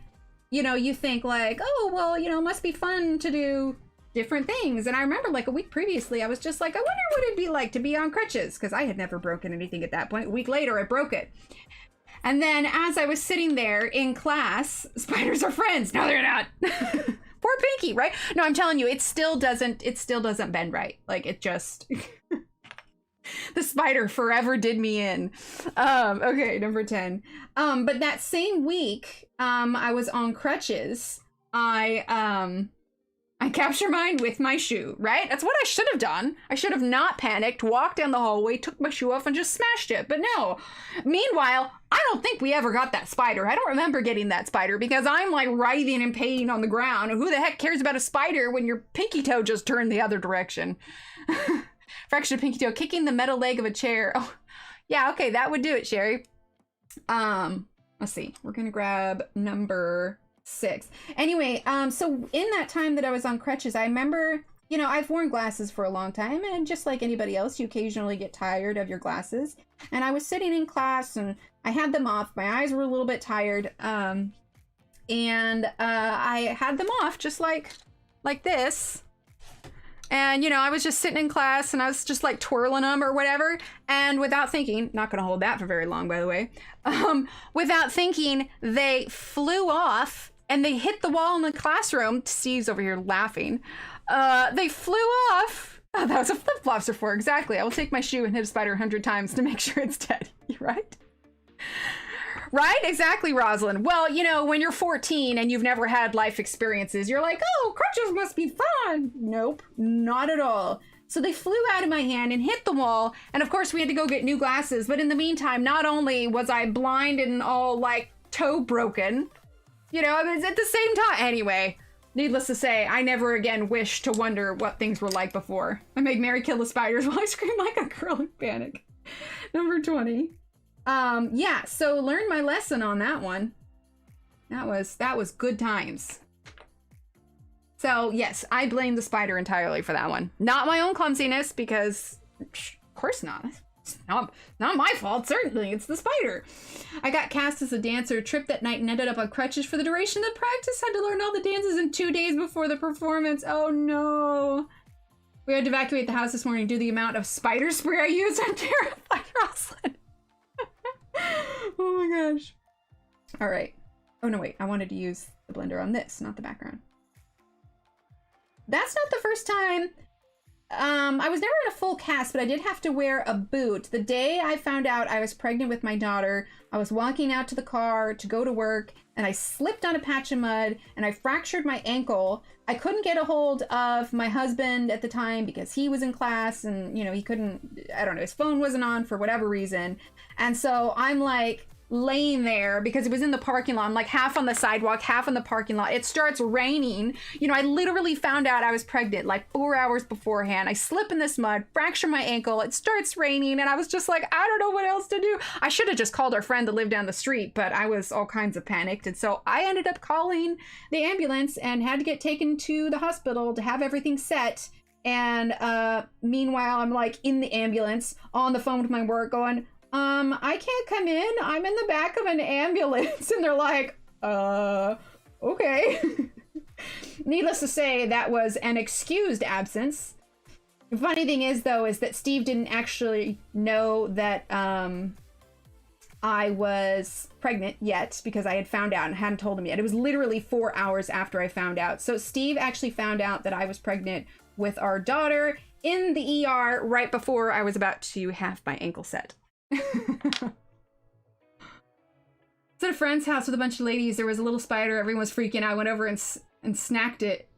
you know, you think like, oh, well, you know, it must be fun to do different things. And I remember like a week previously, I was just like, I wonder what it'd be like to be on crutches, because I had never broken anything at that point. A week later, I broke it. And then as I was sitting there in class, spiders are friends. No, they're not. Poor Pinky, right? No, I'm telling you, it still doesn't bend right. Like it just, the spider forever did me in. Okay, number 10. But that same week, I was on crutches. I capture mine with my shoe, right? That's what I should have done. I should have not panicked, walked down the hallway, took my shoe off, and just smashed it. But no. Meanwhile, I don't think we ever got that spider. I don't remember getting that spider because I'm like writhing in pain on the ground. Who the heck cares about a spider when your pinky toe just turned the other direction? Fractured pinky toe, kicking the metal leg of a chair. Oh, yeah, okay, that would do it, Sherry. Let's see. We're gonna grab number 6. Anyway, so in that time that I was on crutches, I remember, you know, I've worn glasses for a long time, and just like anybody else, you occasionally get tired of your glasses. And I was sitting in class and I had them off. My eyes were a little bit tired. And I had them off just like this. And, you know, I was just sitting in class and I was just like twirling them or whatever. And without thinking, not going to hold that for very long, by the way. Without thinking, they flew off and they hit the wall in the classroom. Steve's over here laughing. They flew off. Oh, that was what flip-flops are for. Exactly. I will take my shoe and hit a spider 100 times to make sure it's dead. Right? Right? Exactly, Rosalind. Well, you know, when you're 14 and you've never had life experiences, you're like, oh, crutches must be fun. Nope, not at all. So they flew out of my hand and hit the wall. And of course, we had to go get new glasses. But in the meantime, not only was I blind and all like toe broken, you know, I was at the same time. Anyway, needless to say, I never again wished to wonder what things were like before. I made Mary kill the spiders while I screamed like a girl in panic. Number 20. Yeah, so learned my lesson on that one. That was good times. So yes, I blame the spider entirely for that one. Not my own clumsiness, because of course not. It's not my fault, certainly. It's the spider. I got cast as a dancer, tripped that night, and ended up on crutches for the duration of the practice. Had to learn all the dances in 2 days before the performance. Oh no. We had to evacuate the house this morning due to the amount of spider spray I used. I'm terrified, Rosalind. Oh my gosh. All right. Oh no, wait. I wanted to use the blender on this, not the background. That's not the first time. I was never in a full cast, but I did have to wear a boot. The day I found out I was pregnant with my daughter, I was walking out to the car to go to work, and I slipped on a patch of mud, and I fractured my ankle. I couldn't get a hold of my husband at the time because he was in class, and, you know, he couldn't, I don't know, his phone wasn't on for whatever reason. And so I'm like laying there because it was in the parking lot. I'm like half on the sidewalk, half in the parking lot. It starts raining. You know, I literally found out I was pregnant like 4 hours beforehand. I slip in this mud, fracture my ankle. It starts raining. And I was just like, I don't know what else to do. I should have just called our friend that lived down the street, but I was all kinds of panicked. And so I ended up calling the ambulance and had to get taken to the hospital to have everything set. And meanwhile, I'm like in the ambulance on the phone with my work going, I can't come in. I'm in the back of an ambulance. And they're like, okay. Needless to say, that was an excused absence. The funny thing is, though, is that Steve didn't actually know that I was pregnant yet because I had found out and hadn't told him yet. It was literally 4 hours after I found out. So Steve actually found out that I was pregnant with our daughter in the ER right before I was about to have my ankle set. at a friend's house with a bunch of ladies. There was a little spider. Everyone was freaking out. I went over and snacked it.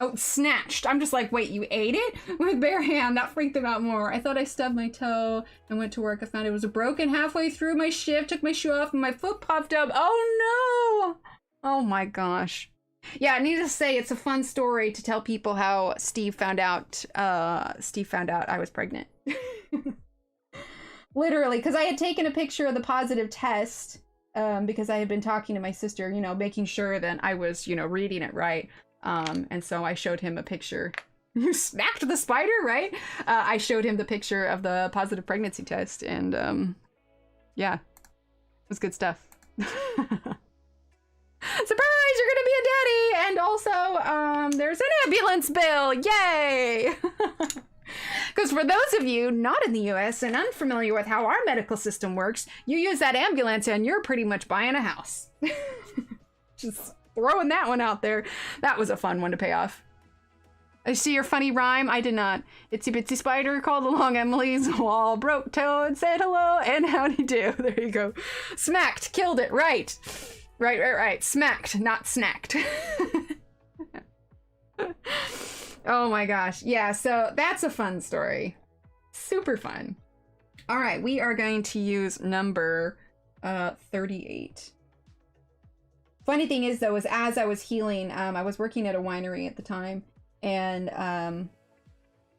Oh, snatched. I'm just like, wait, you ate it? With bare hand. That freaked them out more. I thought I stubbed my toe and went to work. I found it was broken halfway through my shift. Took my shoe off and my foot popped up. Oh no! Oh my gosh. Yeah, needless to say, it's a fun story to tell people how Steve found out I was pregnant. Literally, because I had taken a picture of the positive test because I had been talking to my sister, you know, making sure that I was, you know, reading it right. And so I showed him a picture. You smacked the spider, right? I showed him the picture of the positive pregnancy test, and yeah, it was good stuff. Surprise, you're gonna be a daddy! And also, there's an ambulance bill! Yay! Because for those of you not in the US and unfamiliar with how our medical system works, you use that ambulance and you're pretty much buying a house. Just throwing that one out there. That was a fun one to pay off. I see your funny rhyme. I did not. Itsy bitsy spider called along Emily's wall, broke toe and said hello and howdy do. There you go. Smacked. Killed it. Right. Right. Smacked, not snacked. Oh my gosh. Yeah, so that's a fun story. Super fun. All right, we are going to use number 38. Funny thing is, though, is as I was healing, I was working at a winery at the time, and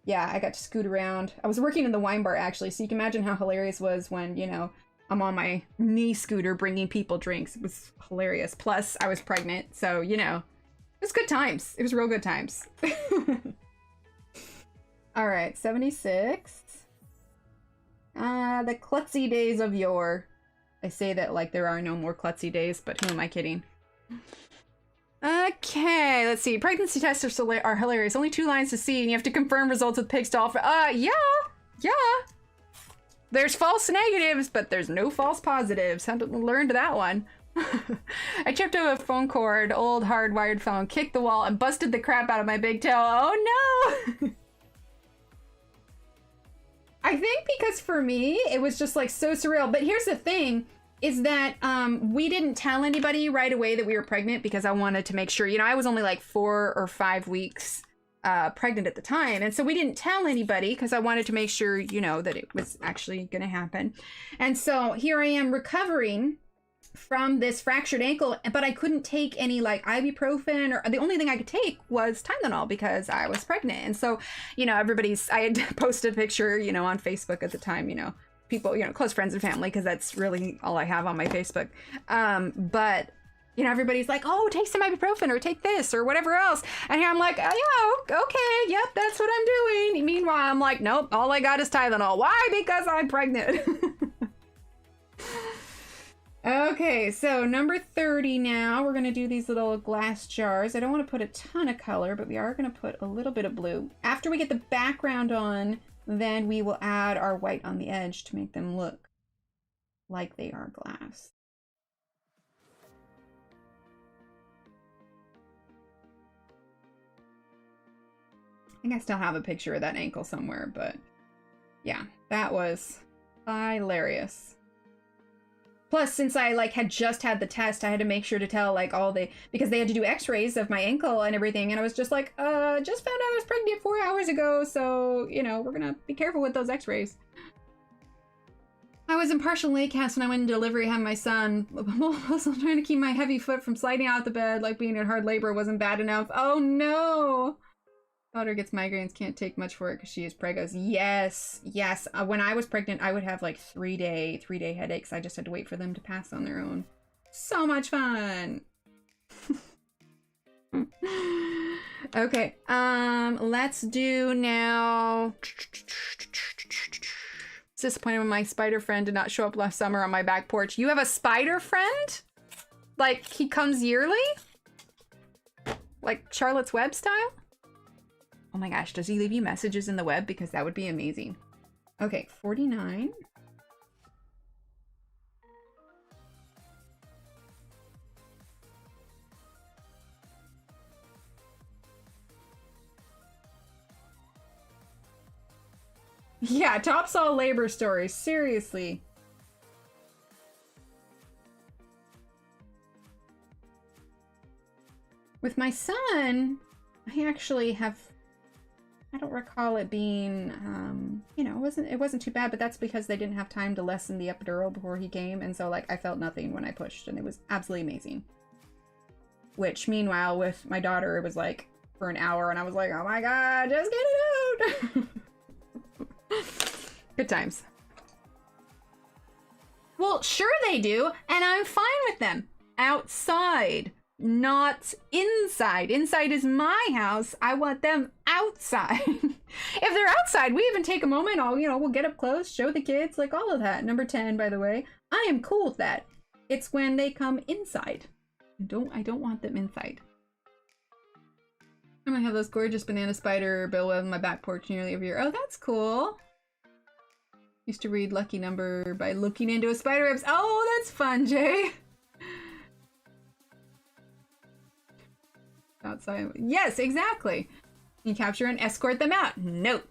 yeah, I got to scoot around. I was working in the wine bar, actually, so you can imagine how hilarious it was when, you know, I'm on my knee scooter bringing people drinks. It was hilarious. Plus, I was pregnant, so, you know, it was good times. It was real good times. All right, 76. The klutzy days of yore. I say that like there are no more klutzy days, but who am I kidding? Okay, let's see. Pregnancy tests are hilarious. Only 2 lines to see, and you have to confirm results with pig stall. Yeah. There's false negatives, but there's no false positives. Had to learn that one. I tripped over a phone cord, old hardwired phone, kicked the wall, and busted the crap out of my big toe. Oh no! I think because for me, it was just like so surreal. But here's the thing, is that we didn't tell anybody right away that we were pregnant because I wanted to make sure, you know, I was only like 4 or 5 weeks pregnant at the time. And so we didn't tell anybody because I wanted to make sure, you know, that it was actually going to happen. And so here I am recovering from this fractured ankle, but I couldn't take any like ibuprofen, or the only thing I could take was Tylenol because I was pregnant. And so, you know, I had posted a picture, you know, on Facebook at the time, you know, people, you know, close friends and family, because that's really all I have on my Facebook. But, you know, everybody's like, oh, take some ibuprofen or take this or whatever else. And here I'm like, oh, yeah, okay, yep, that's what I'm doing. Meanwhile, I'm like, nope, all I got is Tylenol. Why? Because I'm pregnant. Okay, so number 30 now. We're going to do these little glass jars. I don't want to put a ton of color, but we are going to put a little bit of blue. After we get the background on, then we will add our white on the edge to make them look like they are glass. I think I still have a picture of that ankle somewhere, but yeah, that was hilarious. Plus, since I like had just had the test, I had to make sure to tell like because they had to do x-rays of my ankle and everything. And I was just like, just found out I was pregnant 4 hours ago. So, you know, we're going to be careful with those x-rays. I was in partial leg cast when I went in delivery, having my son. Also trying to keep my heavy foot from sliding out the bed, like being in hard labor wasn't bad enough. Oh no. Daughter gets migraines, can't take much for it because she is pregos. Yes. When I was pregnant, I would have like 3-day headaches. I just had to wait for them to pass on their own. So much fun. Okay. Let's do now. Disappointed when my spider friend did not show up last summer on my back porch. You have a spider friend? Like he comes yearly? Like Charlotte's Web style? Oh my gosh, does he leave you messages in the web? Because that would be amazing. Okay, 49. Yeah, Topsaw labor stories, seriously. With my son, I actually have, I don't recall it being, you know, it wasn't too bad, but that's because they didn't have time to lessen the epidural before he came, and so like I felt nothing when I pushed, and it was absolutely amazing. Which meanwhile with my daughter, it was like for an hour, and I was like, oh my god, just get it out. Good times. Well, sure they do, and I'm fine with them. Outside, not inside. Inside is my house. I want them outside. If they're outside, we even take a moment. We'll get up close, show the kids, like all of that. Number 10, by the way. I am cool with that. It's when they come inside. I don't want them inside. I'm gonna have this gorgeous banana spider bill on my back porch nearly every year. Oh, that's cool. Used to read Lucky Number by looking into a spider webs. Oh, that's fun, Jay. Outside. Yes, exactly. You capture and escort them out. Nope.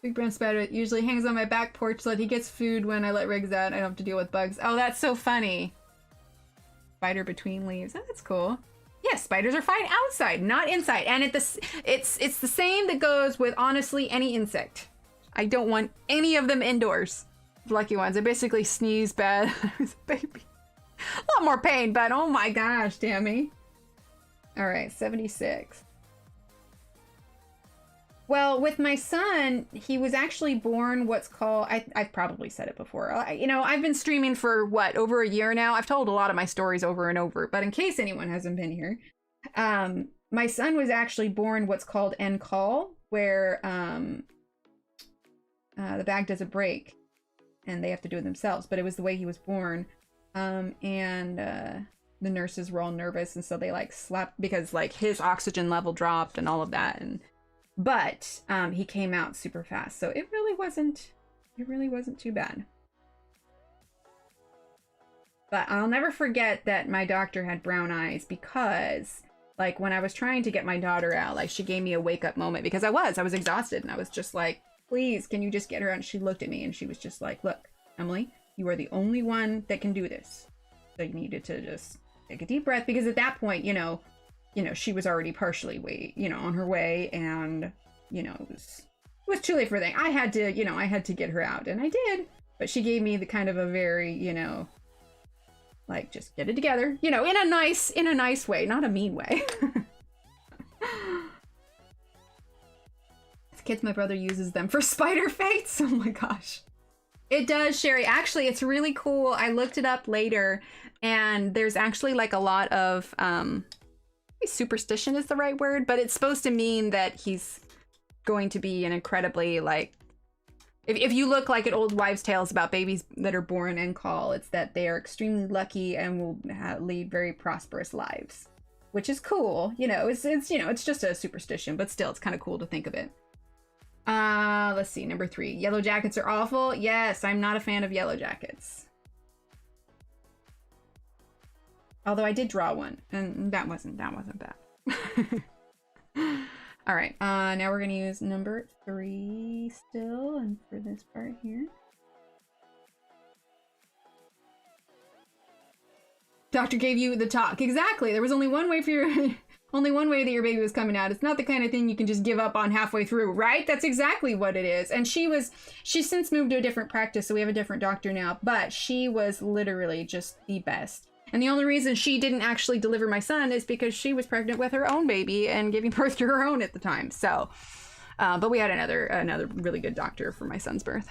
Big brown spider usually hangs on my back porch so that he gets food when I let Riggs out. I don't have to deal with bugs. Oh, that's so funny. Spider between leaves. Oh, that's cool. Yes, spiders are fine outside, not inside. And it's the same that goes with honestly any insect. I don't want any of them indoors. Lucky ones. I basically sneeze bad. I was a baby. A lot more pain, but oh my gosh, Tammy. All right, 76. Well, with my son, he was actually born what's called, I've probably said it before. I've been streaming for what, over a year now? I've told a lot of my stories over and over, but in case anyone hasn't been here, my son was actually born what's called en-call, where the bag doesn't break and they have to do it themselves, but it was the way he was born. The nurses were all nervous, and so they like slapped because like his oxygen level dropped and all of that, but he came out super fast, so it really wasn't too bad. But I'll never forget that my doctor had brown eyes, because like when I was trying to get my daughter out, like she gave me a wake up moment, because I was exhausted, and I was just like, please, can you just get her out? And she looked at me and she was just like, look, Emily, you are the only one that can do this. So you needed to just take a deep breath, because at that point, she was already partially on her way, and it was too late for anything. I had to get her out, and I did. But she gave me the kind of a very, like, just get it together, in a nice way, not a mean way. Kids, my brother uses them for spider fates. Oh my gosh. It does, Sherry. Actually, it's really cool. I looked it up later, and there's actually like a lot of superstition is the right word, but it's supposed to mean that he's going to be an incredibly, like, if you look like at old wives' tales about babies that are born and call, it's that they are extremely lucky and will lead very prosperous lives, which is cool. It's just a superstition, but still, it's kind of cool to think of it. Let's see, number 3. Yellow jackets are awful. Yes, I'm not a fan of yellow jackets. Although I did draw one, and that wasn't bad. All right, now we're gonna use number 3 still, and for this part here. Doctor gave you the talk. Exactly. There was only one way for your only one way that your baby was coming out. It's not the kind of thing you can just give up on halfway through, right? That's exactly what it is. And she's since moved to a different practice, so we have a different doctor now, but she was literally just the best. And the only reason she didn't actually deliver my son is because she was pregnant with her own baby and giving birth to her own at the time. So, but we had another really good doctor for my son's birth.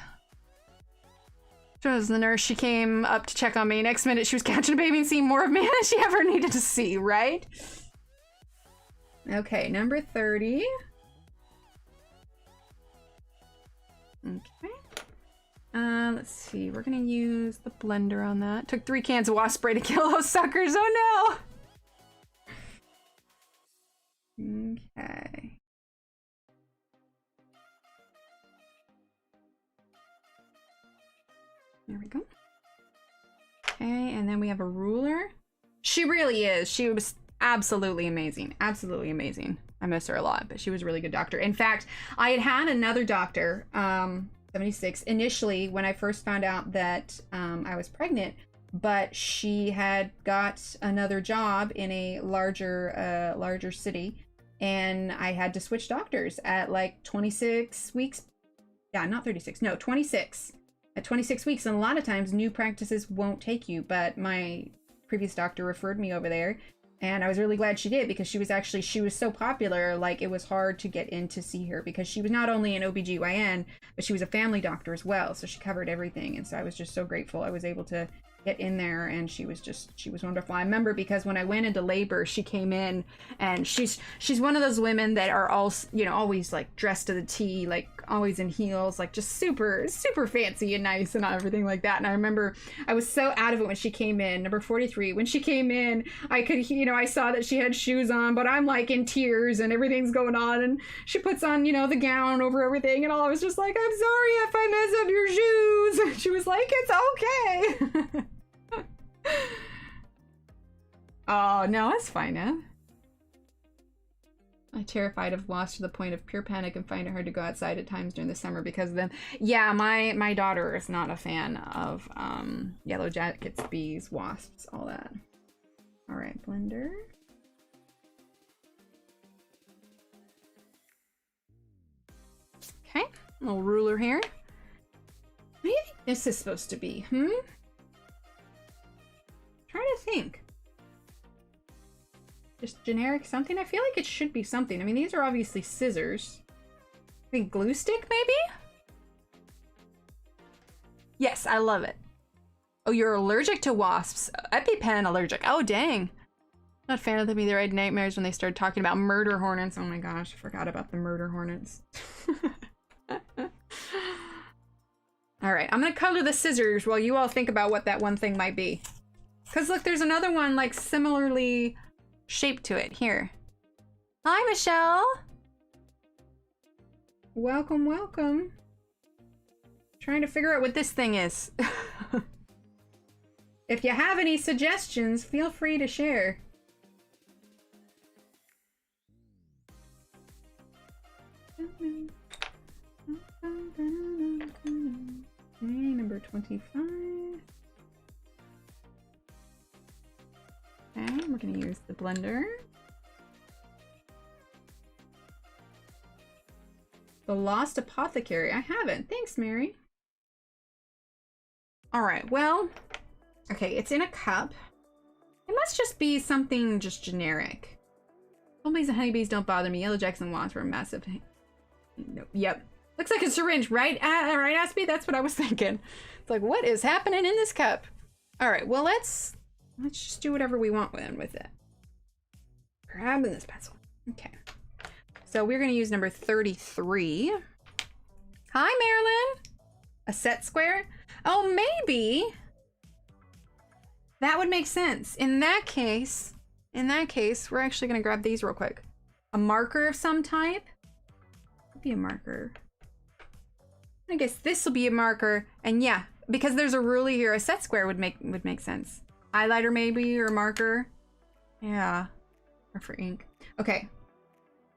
So as the nurse, she came up to check on me. Next minute, she was catching a baby and seeing more of me than she ever needed to see, right? Okay, number 30. Okay. Let's see. We're gonna use the blender on that. Took 3 cans of wasp spray to kill those suckers. Oh no! Okay. There we go. Okay, and then we have a ruler. She really is. She was absolutely amazing. Absolutely amazing. I miss her a lot, but she was a really good doctor. In fact, I had another doctor, 76, initially when I first found out that I was pregnant, but she had got another job in a larger city, and I had to switch doctors at like 26 weeks. Yeah, not 36. No, 26. At 26 weeks, and a lot of times new practices won't take you, but my previous doctor referred me over there, and I was really glad she did, because she was so popular, like it was hard to get in to see her, because she was not only an OBGYN, but she was a family doctor as well, so she covered everything. And so I was just so grateful I was able to get in there, and she was wonderful. I remember, because when I went into labor, she came in, and she's one of those women that are all, you know, always like dressed to the T, like always in heels, like just super fancy and nice and everything like that. And I remember I was so out of it when she came in, number 43. When she came in, I could, you know, I saw that she had shoes on, but I'm like in tears and everything's going on, and she puts on, you know, the gown over everything, and all I was just like, I'm sorry if I mess up your shoes. And she was like, it's okay. Oh, no, it's fine now. I'm terrified of wasps to the point of pure panic and find it hard to go outside at times during the summer because of them. Yeah, my daughter is not a fan of yellow jackets, bees, wasps, all that. All right, blender. Okay, little ruler here. What do you think this is supposed to be? Trying to think. Just generic something? I feel like it should be something. I mean, these are obviously scissors. I think glue stick, maybe? Yes, I love it. Oh, you're allergic to wasps. EpiPen allergic. Oh, dang. Not a fan of them either. I had nightmares when they started talking about murder hornets. Oh my gosh, I forgot about the murder hornets. All right, I'm gonna color the scissors while you all think about what that one thing might be. Because look, there's another one like similarly shaped to it. Here. Hi, Michelle. Welcome, welcome. Trying to figure out what this thing is. If you have any suggestions, feel free to share. Okay, number 25. Okay, we're gonna use the blender. The Lost Apothecary. I haven't. Thanks, Mary. All right, well, okay, it's in a cup. It must just be something just generic. Bumblebees and honeybees don't bother me. Yellow jackets and wasps were massive. Nope. Yep. Looks like a syringe, right? Right, Aspie? That's what I was thinking. It's like, what is happening in this cup? All right, well, let's just do whatever we want with it. Grabbing this pencil. Okay. So we're going to use number 33. Hi, Marilyn. A set square? Oh, maybe. That would make sense. In that case, we're actually going to grab these real quick. A marker of some type. Could be a marker. I guess this will be a marker. And yeah, because there's a ruler here, a set square would make sense. Highlighter maybe, or marker. Yeah. Or for ink. Okay.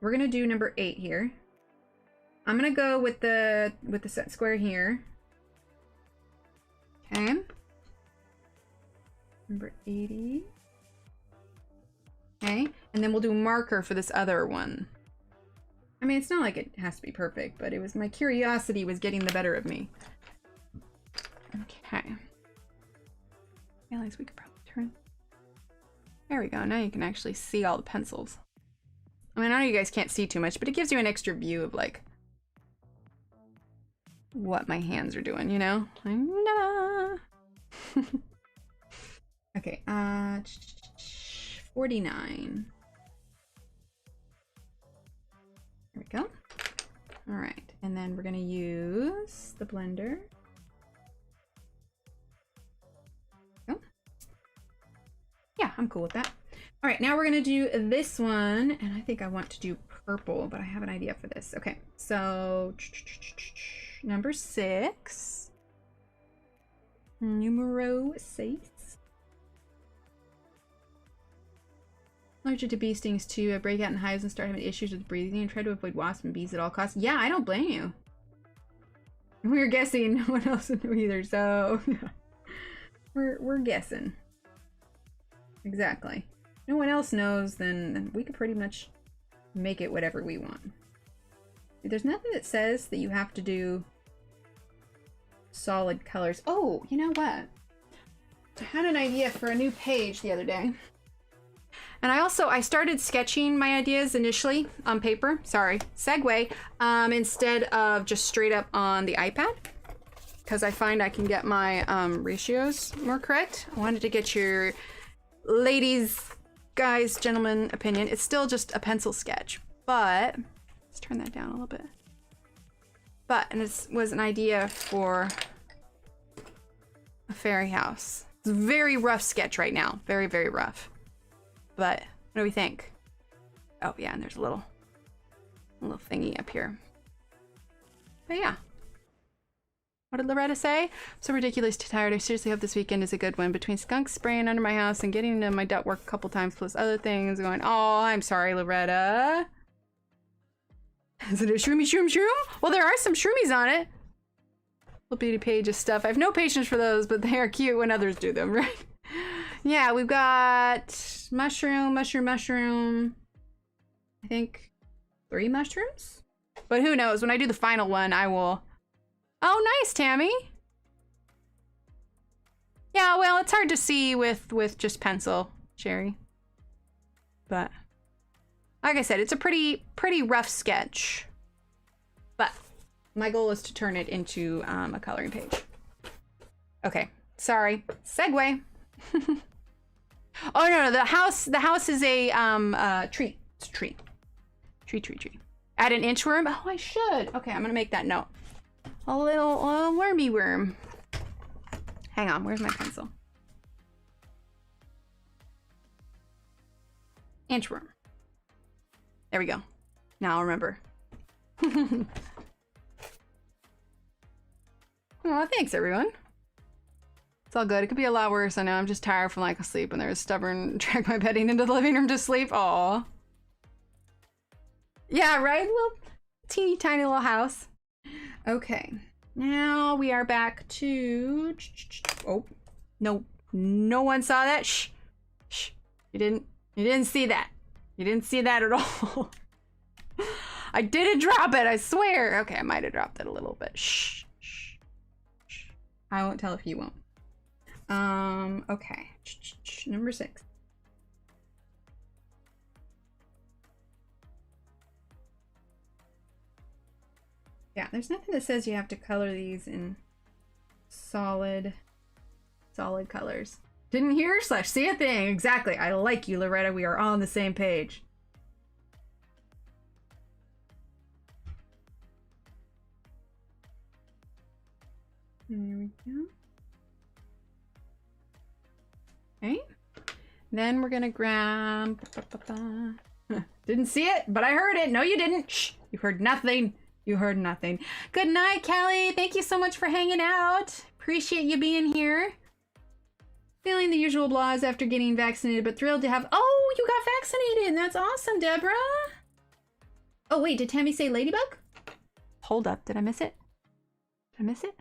We're gonna do number 8 here. I'm gonna go with the set square here. Okay. Number 80. Okay, and then we'll do a marker for this other one. I mean, it's not like it has to be perfect, but it was my curiosity was getting the better of me. Okay. I realize we could probably turn. There we go. Now you can actually see all the pencils. I mean, I know you guys can't see too much, but it gives you an extra view of like what my hands are doing, you know? Like, okay, 49. There we go. All right, and then we're gonna use the blender. Oh. Yeah, I'm cool with that. All right, now we're gonna do this one, and I think I want to do purple, but I have an idea for this. Okay, so number 6. Numero 6. Allergic to bee stings too. I break out in hives and start having issues with breathing and try to avoid wasps and bees at all costs. Yeah, I don't blame you. We were guessing no one else would know either, so We're guessing. Exactly. No one else knows, then we could pretty much make it whatever we want. There's nothing that says that you have to do solid colors. Oh, you know what? I had an idea for a new page the other day. And I started sketching my ideas initially on paper. Sorry, segue. Instead of just straight up on the iPad. Because I find I can get my ratios more correct. I wanted to get your ladies, guys, gentlemen opinion. It's still just a pencil sketch. But, let's turn that down a little bit. And this was an idea for a fairy house. It's a very rough sketch right now. Very, very rough. But what do we think? Oh yeah, and there's a little thingy up here. But yeah. What did Loretta say? I'm so ridiculously tired. I seriously hope this weekend is a good one. Between skunks spraying under my house and getting into my ductwork a couple times, plus other things, going, oh, I'm sorry, Loretta. Is it a shroomy shroom shroom? Well, there are some shroomies on it. Little beauty pages stuff. I have no patience for those, but they are cute when others do them, right? Yeah, we've got mushroom. I think 3 mushrooms? But who knows? When I do the final one, I will... Oh, nice, Tammy! Yeah, well, it's hard to see with just pencil, Sherry. But, like I said, it's a pretty rough sketch. But my goal is to turn it into a coloring page. Okay, sorry. Segue. Oh no, the house is a tree. It's a tree. Tree. Add an inchworm. Oh, I should. Okay, I'm gonna make that note. A little wormy worm. Hang on, where's my pencil? Inchworm. There we go. Now I'll remember. Oh, thanks everyone. It's all good. It could be a lot worse. I know. I'm just tired from lack of sleep, and there's stubborn drag my bedding into the living room to sleep. Aw. Yeah, right? Little teeny tiny little house. Okay. Now we are back to... Oh, no. No one saw that. Shh. Shh. You didn't see that. You didn't see that at all. I didn't drop it, I swear. Okay, I might have dropped it a little bit. Shh. Shh. Shh. I won't tell if you won't. Okay. Number 6. Yeah, there's nothing that says you have to color these in solid colors. Didn't hear / see a thing. Exactly. I like you, Loretta. We are all on the same page. There we go. Okay. Then we're gonna grab... Didn't see it, but I heard it. No, you didn't. Shh. You heard nothing. You heard nothing. Good night, Kelly. Thank you so much for hanging out. Appreciate you being here. Feeling the usual blahs after getting vaccinated, but thrilled to have... Oh, you got vaccinated. That's awesome, Deborah. Oh, wait. Did Tammy say ladybug? Hold up. Did I miss it? Did I miss it?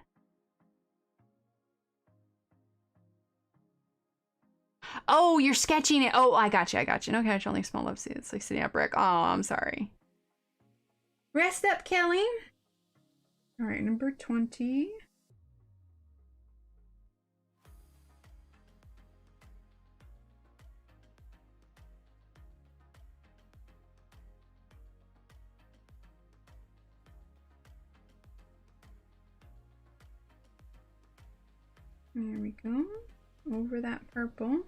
Oh, you're sketching it. Oh, I got you. No catch, only small love seeds. Like sitting up brick. Oh, I'm sorry. Rest up, Kelly. All right, number 20. There we go. Over that purple.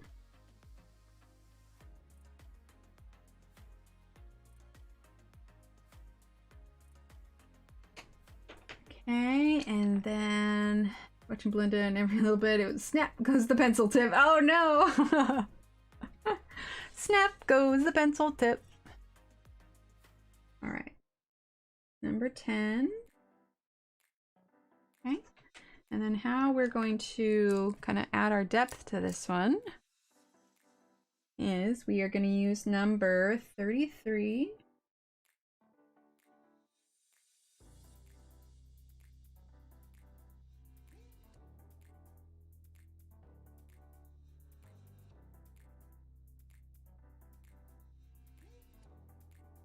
Okay, and then watching Belinda and every little bit, it was snap goes the pencil tip. Oh no! Snap goes the pencil tip. All right, number 10. Okay, and then how we're going to kind of add our depth to this one is we are going to use number 33.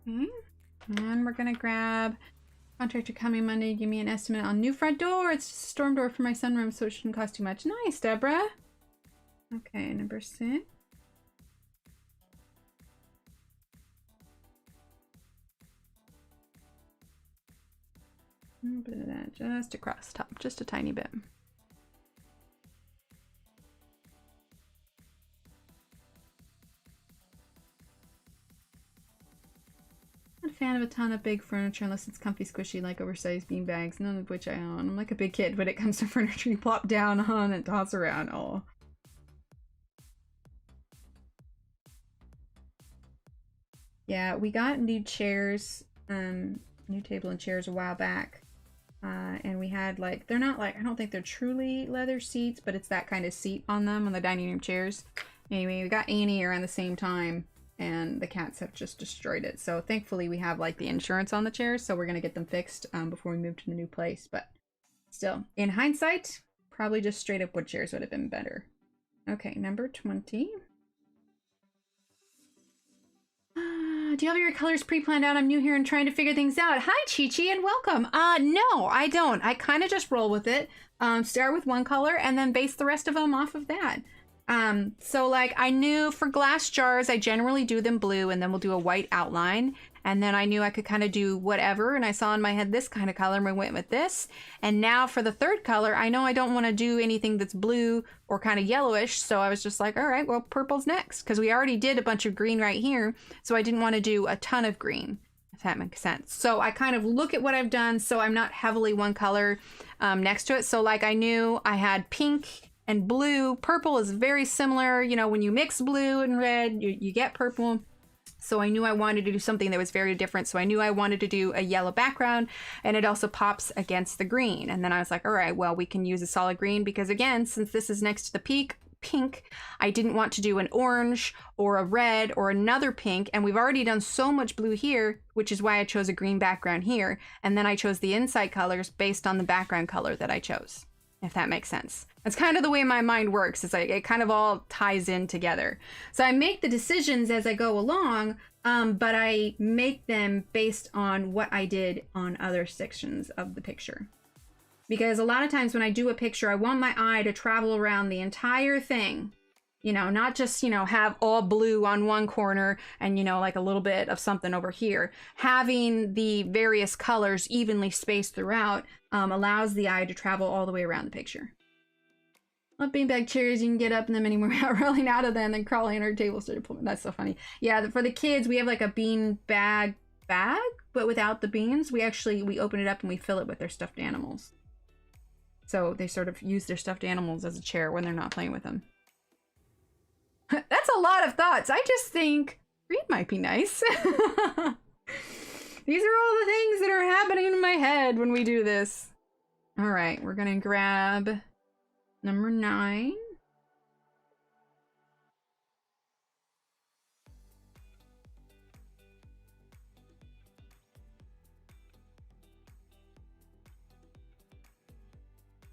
Okay. And we're gonna grab contractor coming Monday. Give me an estimate on new front door. It's just a storm door for my sunroom, so it shouldn't cost too much. Nice, Deborah. Okay, number 6. A bit of that just across the top, just a tiny bit. Not a fan of a ton of big furniture unless it's comfy, squishy, like oversized bean bags, none of which I own. I'm like a big kid when it comes to furniture you plop down on and toss around. Oh. Yeah, we got new chairs, new table and chairs a while back. And we had like, they're not like, I don't think they're truly leather seats, but it's that kind of seat on them, on the dining room chairs. Anyway, we got Annie around the same time and the cats have just destroyed it. So thankfully we have like the insurance on the chairs, so we're gonna get them fixed before we move to the new place. But still, in hindsight, probably just straight up wood chairs would have been better. Okay, number 20. Do you have your colors pre-planned out? I'm new here and trying to figure things out. Hi, Chi-Chi, and welcome. No, I don't. I kind of just roll with it. Start with one color and then base the rest of them off of that. So like I knew for glass jars, I generally do them blue and then we'll do a white outline. And then I knew I could kind of do whatever. And I saw in my head this kind of color and we went with this. And now for the third color, I know I don't want to do anything that's blue or kind of yellowish. So I was just like, all right, well, purple's next. Because we already did a bunch of green right here. So I didn't want to do a ton of green, if that makes sense. So I kind of look at what I've done so I'm not heavily one color next to it. So like I knew I had pink and blue. Purple is very similar. You know, when you mix blue and red, you get purple. So I knew I wanted to do something that was very different. So I knew I wanted to do a yellow background and it also pops against the green. And then I was like, all right, well, we can use a solid green because again, since this is next to the pink, I didn't want to do an orange or a red or another pink. And we've already done so much blue here, which is why I chose a green background here. And then I chose the inside colors based on the background color that I chose, if that makes sense. That's kind of the way my mind works. It's like it kind of all ties in together. So I make the decisions as I go along, but I make them based on what I did on other sections of the picture. Because a lot of times when I do a picture, I want my eye to travel around the entire thing. You know, not just, you know, have all blue on one corner and, you know, like a little bit of something over here. Having the various colors evenly spaced throughout allows the eye to travel all the way around the picture. Love beanbag chairs, you can get up in them anymore without rolling out of them, then crawling under a table. That's so funny. Yeah, for the kids, we have like a bean bag, but without the beans. We open it up and we fill it with their stuffed animals. So they sort of use their stuffed animals as a chair when they're not playing with them. That's a lot of thoughts. I just think green might be nice. These are all the things that are happening in my head when we do this. All right, we're gonna grab number 9.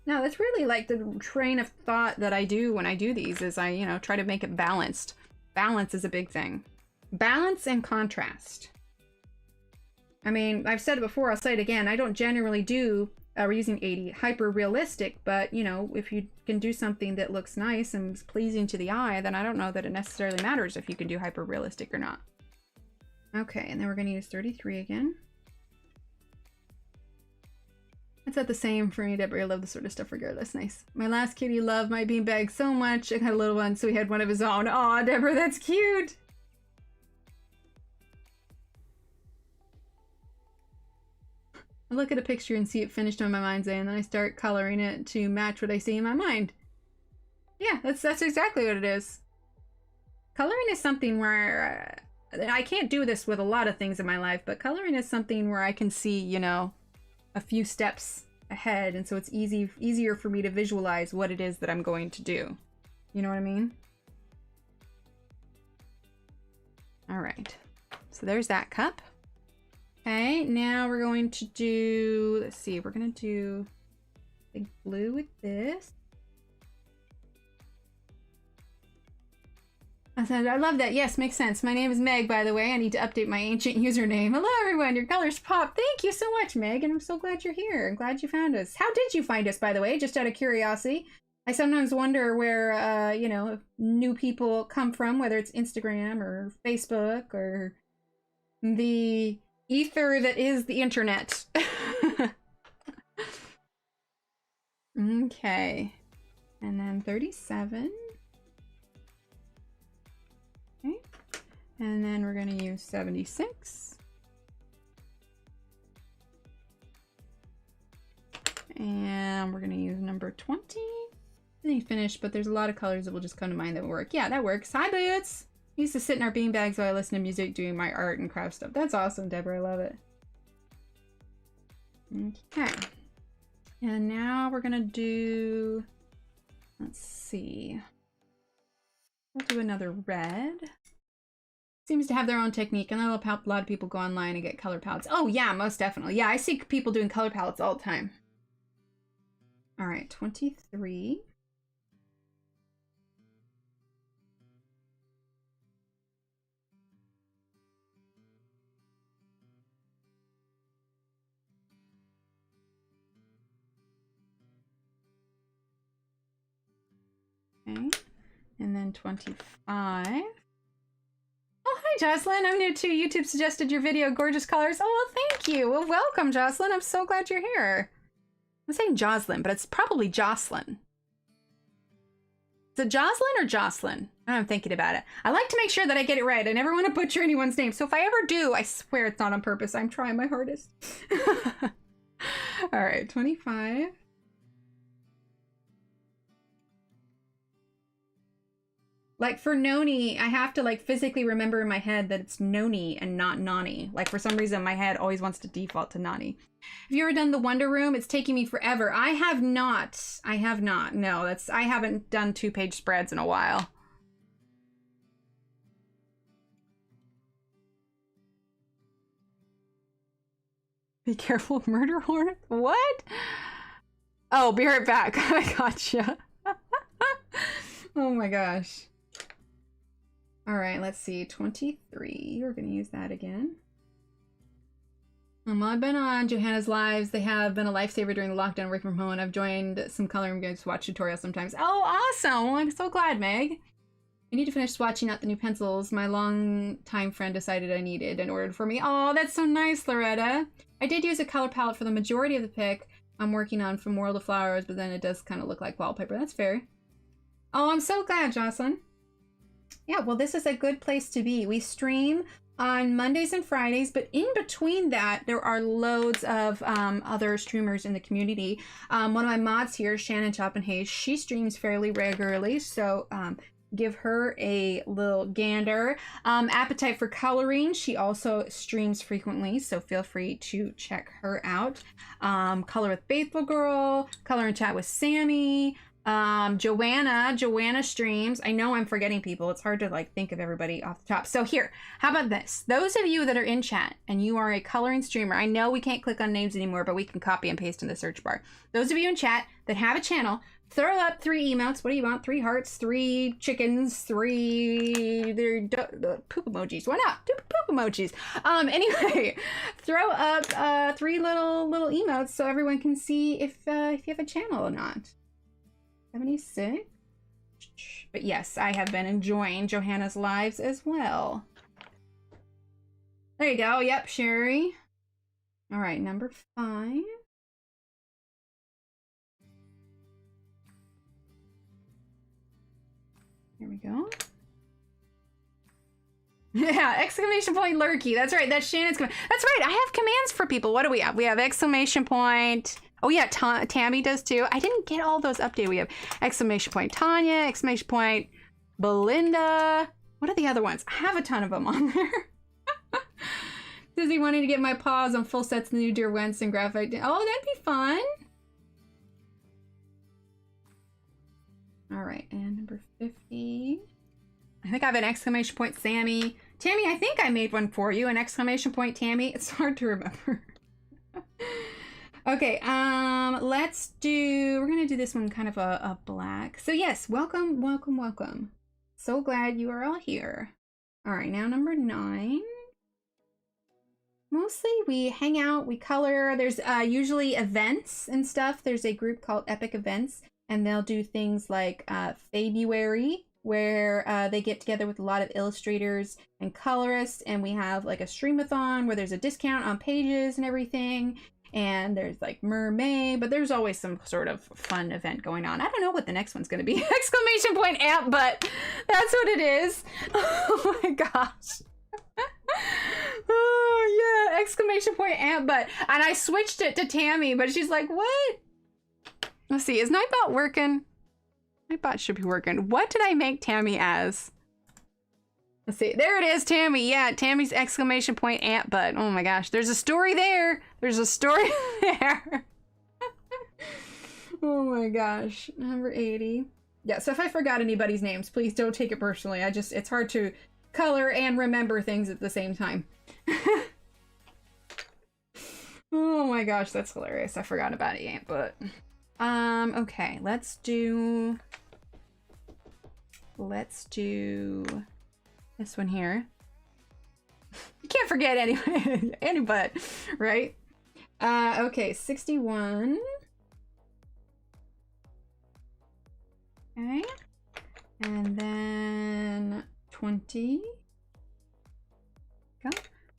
No, that's really like the train of thought that I do when I do these is I, you know, try to make it balanced. Balance is a big thing. Balance and contrast. I mean, I've said it before, I'll say it again. I don't generally do, we're using 80, hyper realistic, but you know, if you can do something that looks nice and is pleasing to the eye, then I don't know that it necessarily matters if you can do hyper realistic or not. Okay, and then we're gonna use 33 again. It's not the same for me, Deborah. I love this sort of stuff regardless. Nice. My last kitty loved my beanbag so much. I had a little one, so he had one of his own. Aw, Deborah, that's cute. I look at a picture and see it finished on my mind's eye, and then I start coloring it to match what I see in my mind. Yeah, that's exactly what it is. Coloring is something where I can't do this with a lot of things in my life, but coloring is something where I can see, you know, a few steps ahead, and so it's easier for me to visualize what it is that I'm going to do. You know what I mean? All right, so there's that cup. Okay, now we're going to do, let's see, we're gonna do big blue with this. I said, I love that. Yes, makes sense. My name is Meg, by the way. I need to update my ancient username. Hello, everyone. Your colors pop. Thank you so much, Meg. And I'm so glad you're here. I'm glad you found us. How did you find us, by the way? Just out of curiosity. I sometimes wonder where, you know, new people come from, whether it's Instagram or Facebook or the ether that is the internet. Okay. And then 37. Okay. And then we're going to use 76. And we're going to use number 20. Then you finish, but there's a lot of colors that will just come to mind that will work. Yeah, that works. Hi, Boots! I used to sit in our beanbags while I listen to music doing my art and craft stuff. That's awesome, Deborah. I love it. Okay. And now we're going to do... Let's see. We'll do another red. Seems to have their own technique, and I know a lot of people go online and get color palettes. Oh yeah, most definitely. Yeah, I see people doing color palettes all the time. All right, 23. Okay, and then 25. Oh, hi, Jocelyn. I'm new too. YouTube suggested your video, gorgeous colors. Oh, well, thank you. Well, welcome, Jocelyn. I'm so glad you're here. I'm saying Jocelyn, but it's probably Jocelyn. Is it Jocelyn or Jocelyn? I'm thinking about it. I like to make sure that I get it right. I never want to butcher anyone's name. So if I ever do, I swear it's not on purpose. I'm trying my hardest. All right, 25. Like for Noni, I have to like physically remember in my head that it's Noni and not Nani. Like for some reason, my head always wants to default to Nani. Have you ever done the Wonder Room? It's taking me forever. I have not. I have not. No, I haven't done 2-page spreads in a while. Be careful of murder hornet. What? Oh, be right back. I gotcha. Oh my gosh. All right, let's see. 23. We're going to use that again. I've been on Johanna's lives. They have been a lifesaver during the lockdown, working from home, and I've joined some coloring games to watch tutorials sometimes. Oh, awesome. Well, I'm so glad, Meg. I need to finish swatching out the new pencils my long-time friend decided I needed and ordered for me. Oh, that's so nice, Loretta. I did use a color palette for the majority of the pick I'm working on from World of Flowers, but then it does kind of look like wallpaper. That's fair. Oh, I'm so glad, Jocelyn. Yeah, well, this is a good place to be. We stream on Mondays and Fridays, but in between that, there are loads of other streamers in the community. One of my mods here, Shannon Choppenhage, she streams fairly regularly, so give her a little gander. Appetite for Coloring, she also streams frequently, so feel free to check her out. Color with Faithful Girl, Color and Chat with Sammy. Joanna streams. I know I'm forgetting people. It's hard to like think of everybody off the top. So here, how about this? Those of you that are in chat and you are a coloring streamer, I know we can't click on names anymore, but we can copy and paste in the search bar. Those of you in chat that have a channel, throw up 3 emotes. What do you want? 3 hearts, 3 chickens, 3 poop emojis. Why not? 2 poop emojis. Anyway, throw up 3 little emotes so everyone can see if you have a channel or not. 76. But yes, I have been enjoying Johanna's lives as well. There you go. Yep, Sherry. All right, number 5. Here we go. Yeah, exclamation point lurky. That's right. That's Shannon's command. That's right. I have commands for people. What do we have? We have exclamation point. Oh yeah, Tammy does too. I didn't get all those updated. We have exclamation point Tanya, exclamation point Belinda. What are the other ones? I have a ton of them on there. Disney wanting to get my paws on full sets of the new Dear Wentz and graphite. Oh, that'd be fun. All right, and number 50. I think I have an exclamation point Sammy. Tammy, I think I made one for you. An exclamation point Tammy. It's hard to remember. Okay, we're gonna do this one kind of a black. So yes, welcome. So glad you are all here. All right, now number 9. Mostly we hang out, we color. There's usually events and stuff. There's a group called Epic Events, and they'll do things like February, where they get together with a lot of illustrators and colorists, and we have like a streamathon where there's a discount on pages and everything. And there's like Mermaid, but there's always some sort of fun event going on. I don't know what the next one's going to be. Exclamation point amp butt. That's what it is. Oh my gosh. Oh yeah, exclamation point amp butt. And I switched it to Tammy, but she's like, what? Let's see, is Nightbot working? Nightbot should be working. What did I make Tammy as? Let's see. There it is, Tammy. Yeah, Tammy's exclamation point amp butt. Oh my gosh. There's a story there. There's a story there. Oh my gosh. Number 80. Yeah, so if I forgot anybody's names, please don't take it personally. It's hard to color and remember things at the same time. Oh my gosh, that's hilarious. I forgot about it, amp butt. Okay, let's do this one here. You can't forget any butt, right? Okay, 61. Okay. And then 20. Go.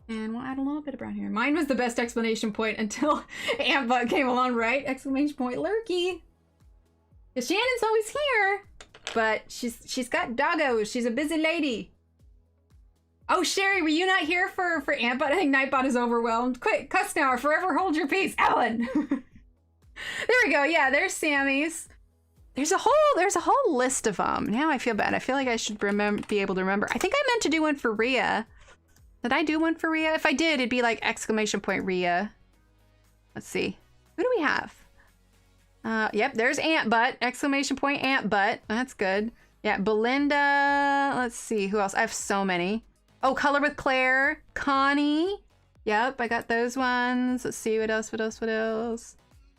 And we'll add a little bit of brown here. Mine was the best exclamation point until Amp Butt came along, right? Exclamation point Lurky. Because Shannon's always here. But she's got doggos. She's a busy lady. Oh, Sherry, were you not here for Amp Butt? I think Nightbot is overwhelmed. Quick, cuss now or forever hold your peace. Ellen. There we go. Yeah, there's Sammy's. There's a whole list of them. Now I feel bad. I feel like I should be able to remember. I think I meant to do one for Rhea. Did I do one for Rhea? If I did, it'd be like exclamation point Rhea. Let's see. Who do we have? Yep, there's Ant Butt. Exclamation point Ant Butt. That's good. Yeah, Belinda. Let's see. Who else? I have so many. Oh, Color with Claire. Connie. Yep, I got those ones. Let's see. What else?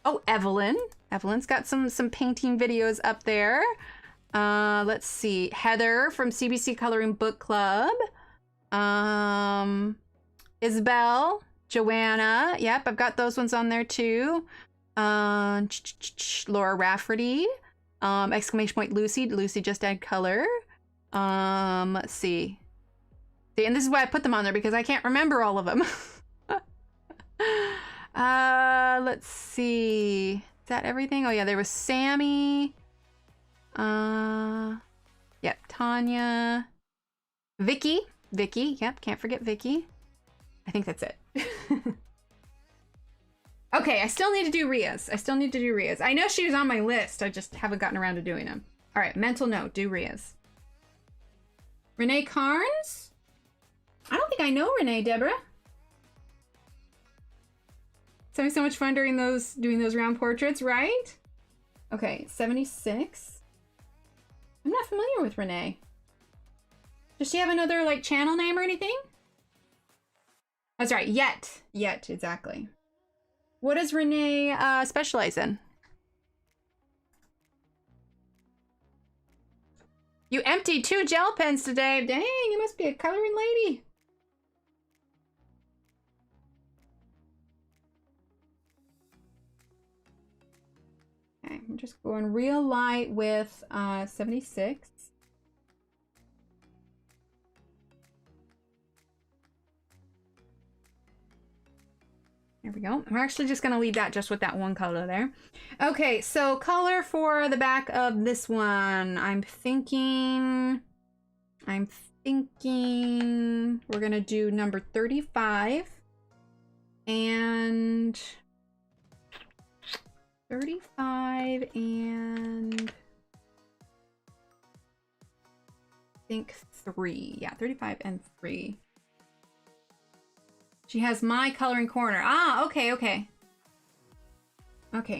Oh, Evelyn. Evelyn's got some painting videos up there. Let's see. Heather from CBC Coloring Book Club. Isabel. Joanna. Yep, I've got those ones on there too. Laura Rafferty. Exclamation point Lucy. Lucy just add color. Let's see. And this is why I put them on there because I can't remember all of them. Let's see. Is that everything? Oh yeah, there was Sammy. Yep, Tanya. Vicky. Yep, can't forget Vicky. I think that's it. Okay, I still need to do Rhea's. I know she was on my list. I just haven't gotten around to doing them. All right, mental note, do Rhea's. Renee Carnes? I don't think I know Renee, Deborah. It's having so much fun doing those round portraits, right? Okay, 76. I'm not familiar with Renee. Does she have another like channel name or anything? That's right, Yet, exactly. What does Renee specialize in? You emptied 2 gel pens today. Dang, you must be a coloring lady. Okay, I'm just going real light with 76. There we go. We're actually just going to leave that just with that one color there. Okay, so color for the back of this one. I'm thinking we're going to do number 35 and 35 and I think 3. Yeah, 35 and 3. She has my coloring corner. Ah, okay. Okay,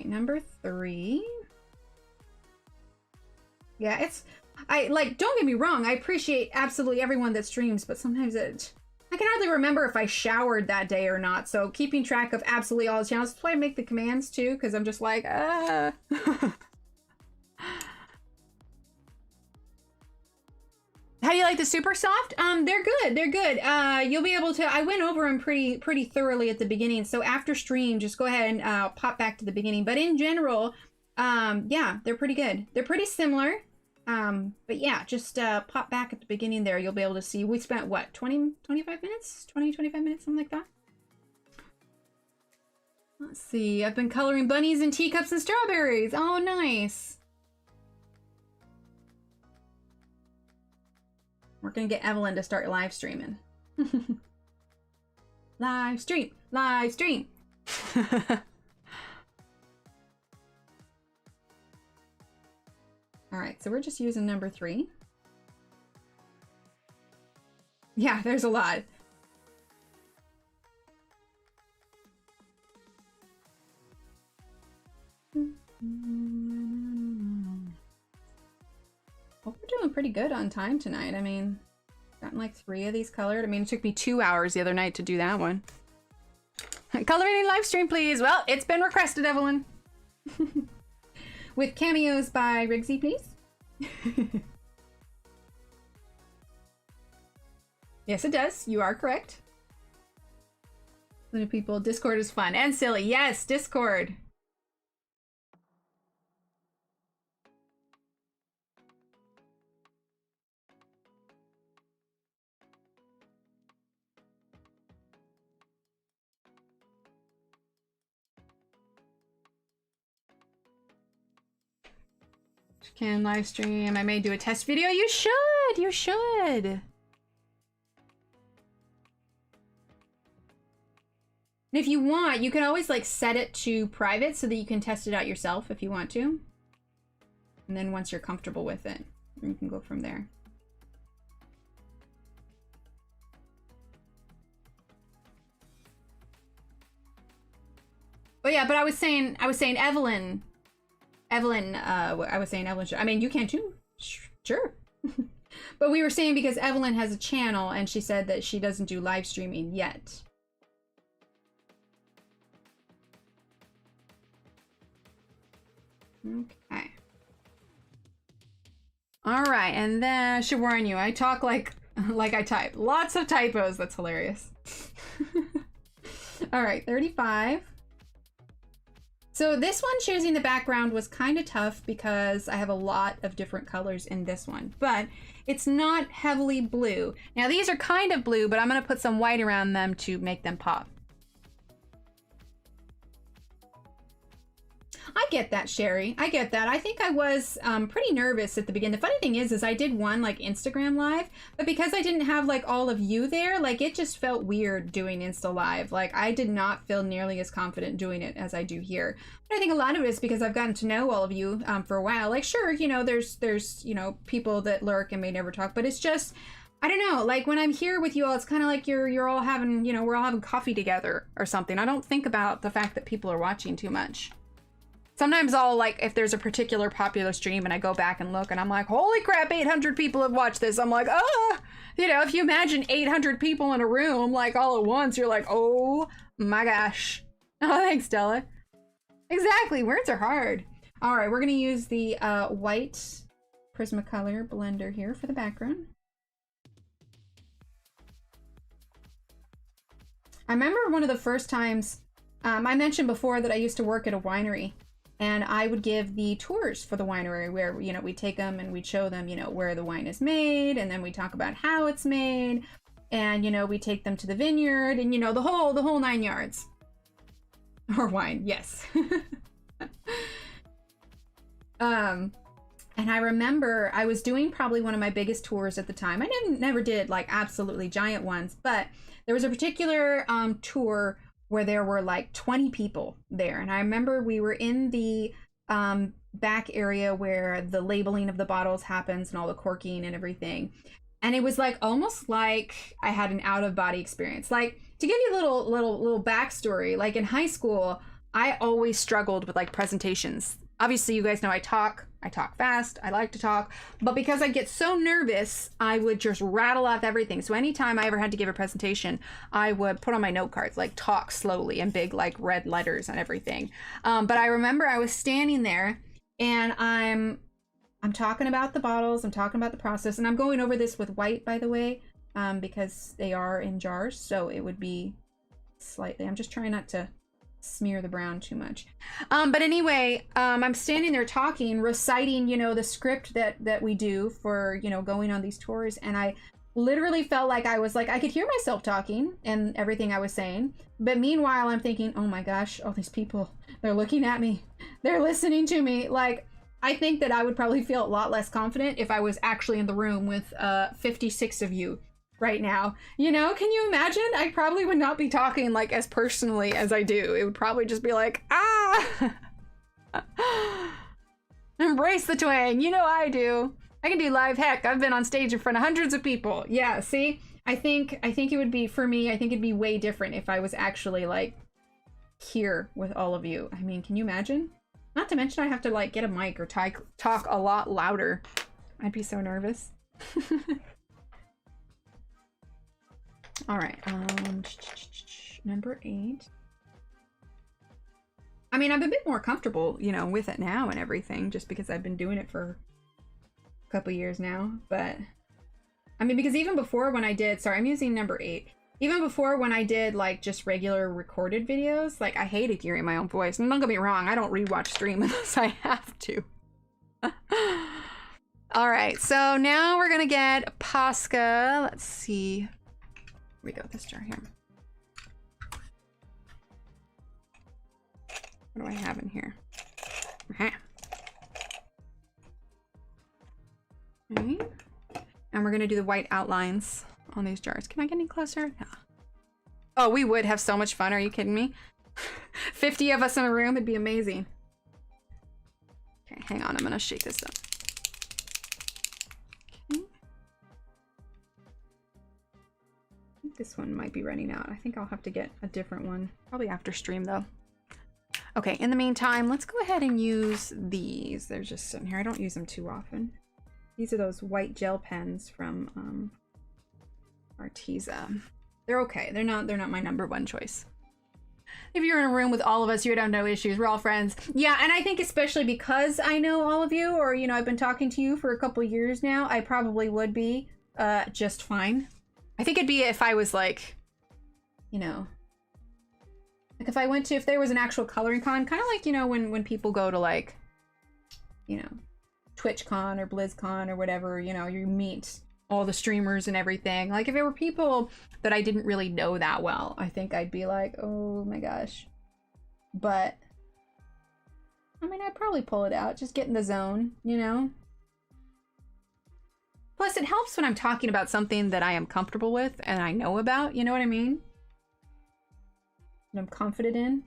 number 3. Yeah, don't get me wrong, I appreciate absolutely everyone that streams, but sometimes I can hardly remember if I showered that day or not, so keeping track of absolutely all the channels. That's why I make the commands too, because I'm just like, How do you like the super soft? They're good. They're good. You'll be able to. I went over them pretty thoroughly at the beginning. So after stream, just go ahead and pop back to the beginning. But in general, yeah, they're pretty good. They're pretty similar. But yeah, just pop back at the beginning there. You'll be able to see. We spent what, 25 minutes, 25 minutes, something like that. Let's see. I've been coloring bunnies and teacups and strawberries. Oh, nice. We're gonna get Evelyn to start live streaming. Live stream, live stream. All right, so we're just using number 3. Yeah, there's a lot. Well, we're doing pretty good on time tonight. I mean, gotten like 3 of these colored. I mean, it took me 2 hours the other night to do that one. Coloring live stream, please. Well, it's been requested, Evelyn. With cameos by Rigsy, please. Yes, it does. You are correct. Little people, Discord is fun and silly. Yes, Discord. Can live stream. I may do a test video. You should. You should. And if you want, you can always like set it to private so that you can test it out yourself if you want to. And then once you're comfortable with it, you can go from there. Oh yeah, but I was saying Evelyn. I was saying Evelyn. I mean, you can too. Sure. But we were saying because Evelyn has a channel and she said that she doesn't do live streaming yet. Okay. All right, and then I should warn you, I talk like I type. Lots of typos. That's hilarious. All right, 35. So this one, choosing the background, was kind of tough because I have a lot of different colors in this one, but it's not heavily blue. Now these are kind of blue, but I'm gonna put some white around them to make them pop. I get that, Sherry. I get that. I think I was pretty nervous at the beginning. The funny thing is I did one like Instagram live, but because I didn't have like all of you there, like it just felt weird doing Insta live. Like I did not feel nearly as confident doing it as I do here. But I think a lot of it is because I've gotten to know all of you for a while. Like sure, you know, there's you know, people that lurk and may never talk, but it's just, I don't know, like when I'm here with you all, it's kind of like you're all having, you know, we're all having coffee together or something. I don't think about the fact that people are watching too much. Sometimes I'll like, if there's a particular popular stream and I go back and look and I'm like, holy crap, 800 people have watched this. I'm like, oh, you know, if you imagine 800 people in a room, like all at once, you're like, oh my gosh. Oh, thanks, Stella. Exactly, words are hard. All right, we're gonna use the white Prismacolor blender here for the background. I remember one of the first times, I mentioned before that I used to work at a winery. And I would give the tours for the winery where, you know, we'd take them and we'd show them, you know, where the wine is made. And then we talk about how it's made. And, you know, we take them to the vineyard and, you know, the whole 9 yards. Or wine, yes. And I remember I was doing probably one of my biggest tours at the time. I never did like absolutely giant ones, but there was a particular tour where there were like 20 people there. And I remember we were in the back area where the labeling of the bottles happens and all the corking and everything. And it was like almost like I had an out-of-body experience. Like, to give you a little backstory, like in high school, I always struggled with like presentations. Obviously, you guys know I talk fast, I like to talk, but because I get so nervous, I would just rattle off everything. So anytime I ever had to give a presentation, I would put on my note cards, like talk slowly in big like red letters and everything. But I remember I was standing there and I'm I'm talking about the bottles, I'm talking about the process, and I'm going over this with white, by the way, because they are in jars, so it would be slightly, I'm just trying not to smear the brown too much. But anyway, I'm standing there talking, reciting, you know, the script that we do for, you know, going on these tours, and I literally felt like I was like, I could hear myself talking and everything I was saying, but meanwhile I'm thinking, oh my gosh, all these people, they're looking at me, they're listening to me. Like, I think that I would probably feel a lot less confident if I was actually in the room with 56 of you right now. You know, can you imagine? I probably would not be talking like as personally as I do. It would probably just be like, ah, embrace the twang. You know I do. I can do live. Heck, I've been on stage in front of hundreds of people. Yeah, see? I think it would be, for me, I think it'd be way different if I was actually like here with all of you. I mean, can you imagine? Not to mention I have to like get a mic or talk a lot louder. I'd be so nervous. All right, number 8. I mean, I'm a bit more comfortable, you know, with it now and everything, just because I've been doing it for a couple years now. But I mean, because even before when I did, sorry, I'm using number 8. Even before when I did like just regular recorded videos, like I hated hearing my own voice. And don't get me wrong, I don't rewatch stream unless I have to. All right, so now we're gonna get Posca. Let's see. Here we go, this jar here. What do I have in here? Okay. Right. And we're gonna do the white outlines on these jars. Can I get any closer? No. Oh, we would have so much fun. Are you kidding me? 50 of us in a room, it'd be amazing. Okay, hang on, I'm gonna shake this up. Okay. I think this one might be running out. I think I'll have to get a different one. Probably after stream though. Okay, in the meantime, let's go ahead and use these. They're just sitting here. I don't use them too often. These are those white gel pens from Arteza. They're okay. They're not my number one choice. If you're in a room with all of us, you would have no issues. We're all friends. Yeah, and I think especially because I know all of you, or, you know, I've been talking to you for a couple years now, I probably would be just fine. I think it'd be if I was like, you know, like if I went to, if there was an actual coloring con, kind of like, you know, when people go to like, you know, TwitchCon or BlizzCon or whatever, you know, you meet all the streamers and everything. Like if there were people that I didn't really know that well, I think I'd be like, oh my gosh. But I mean, I'd probably pull it out, just get in the zone, you know? Plus it helps when I'm talking about something that I am comfortable with and I know about, you know what I mean? And I'm confident in.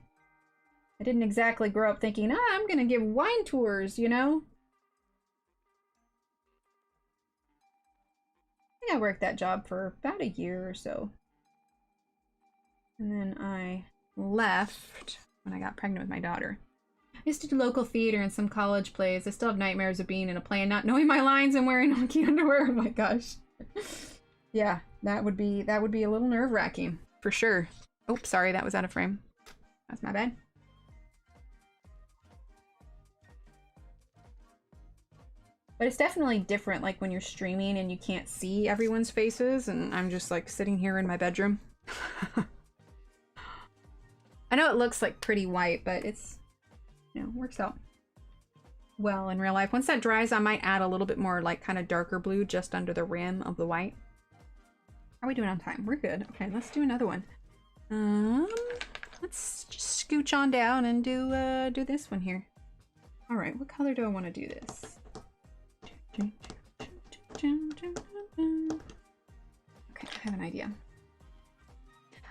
I didn't exactly grow up thinking, I'm gonna give wine tours, you know? I worked that job for about a year or so. And then I left when I got pregnant with my daughter. I used to do local theater and some college plays. I still have nightmares of being in a play and not knowing my lines and wearing hockey underwear. Oh my gosh. Yeah, that would be a little nerve-wracking for sure. Oops, sorry, that was out of frame. That's my bad. But it's definitely different, like when you're streaming and you can't see everyone's faces and I'm just like sitting here in my bedroom. I know it looks like pretty white, but it's, you know, works out well in real life. Once that dries, I might add a little bit more like kind of darker blue just under the rim of the white. How are we doing on time? We're good. Okay, let's do another one. Let's just scooch on down and do this one here. All right, what color do I want to do this? Okay, I have an idea.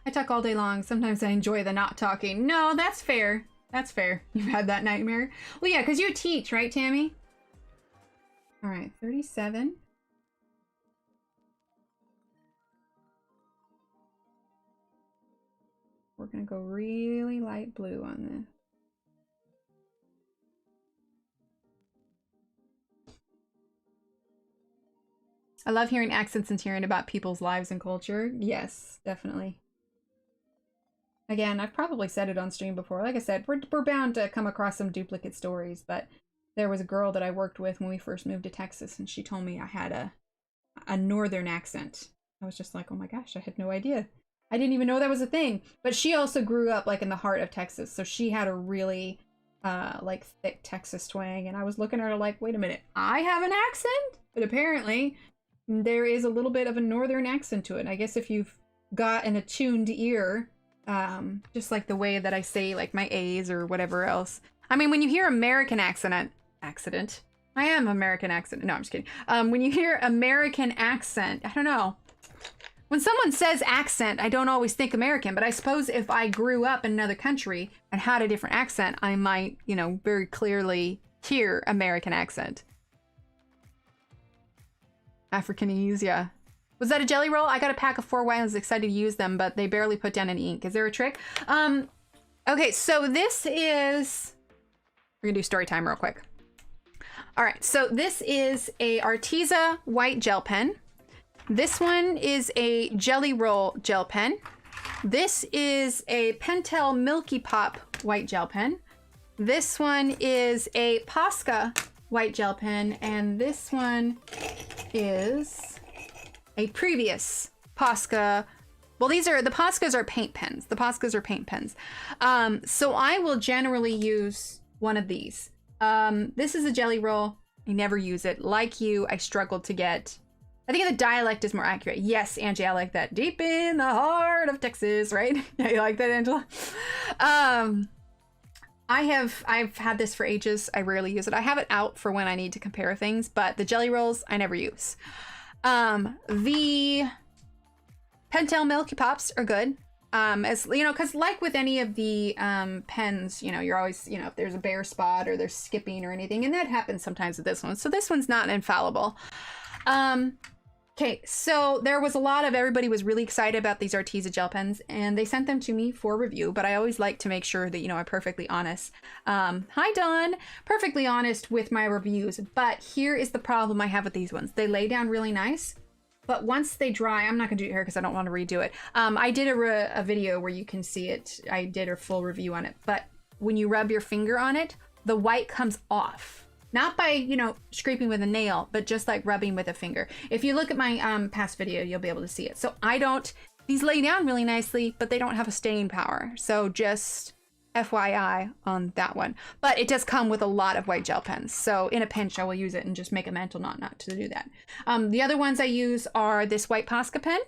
I talk all day long. Sometimes I enjoy the not talking. No, that's fair. That's fair. You've had that nightmare. Well, yeah, because you teach, right, Tammy? All right, 37. We're going to go really light blue on this. I love hearing accents and hearing about people's lives and culture. Yes, definitely. Again, I've probably said it on stream before. Like I said, we're bound to come across some duplicate stories, but there was a girl that I worked with when we first moved to Texas, and she told me I had a northern accent. I was just like, oh my gosh, I had no idea. I didn't even know that was a thing. But she also grew up like in the heart of Texas, so she had a really like thick Texas twang, and I was looking at her like, wait a minute, I have an accent? But apparently there is a little bit of a northern accent to it. I guess if you've got an attuned ear, just like the way that I say like my A's or whatever else. I mean, when you hear American accent, I am American accent. No, I'm just kidding. When you hear American accent, I don't know. When someone says accent, I don't always think American, but I suppose if I grew up in another country and had a different accent, I might, you know, very clearly hear American accent. Africanese, yeah. Was that a jelly roll? I got a pack of 4 white. I was excited to use them, but they barely put down any ink. Is there a trick? Okay, so this is... We're gonna do story time real quick. All right, so this is a Arteza white gel pen. This one is a Jelly Roll gel pen. This is a Pentel Milky Pop white gel pen. This one is a Posca white gel pen, and this one is a previous Posca. Well, the Poscas are paint pens. The Poscas are paint pens. So I will generally use one of these. This is a Jelly Roll. I never use it. Like you, I struggled to get... I think the dialect is more accurate. Yes, Angie, I like that. Deep in the heart of Texas, right? Yeah, you like that, Angela? I've had this for ages. I rarely use it. I have it out for when I need to compare things, but the Jelly Rolls, I never use. The Pentel Milky Pops are good. As you know, because like with any of the pens, you know, you're always, you know, if there's a bare spot or there's skipping or anything, and that happens sometimes with this one. So this one's not infallible. Okay, so there was a lot of, everybody was really excited about these Arteza gel pens, and they sent them to me for review, but I always like to make sure that, you know, I'm perfectly honest. Hi, Dawn. Perfectly honest with my reviews, but here is the problem I have with these ones. They lay down really nice, but once they dry, I'm not gonna do it here because I don't want to redo it. I did a video where you can see it. I did a full review on it, but when you rub your finger on it, the white comes off. Not by, you know, scraping with a nail, but just like rubbing with a finger. If you look at my past video, you'll be able to see it. So these lay down really nicely, but they don't have a staying power. So just FYI on that one. But it does come with a lot of white gel pens. So in a pinch, I will use it and just make a mental note not to do that. The other ones I use are this white Posca pen.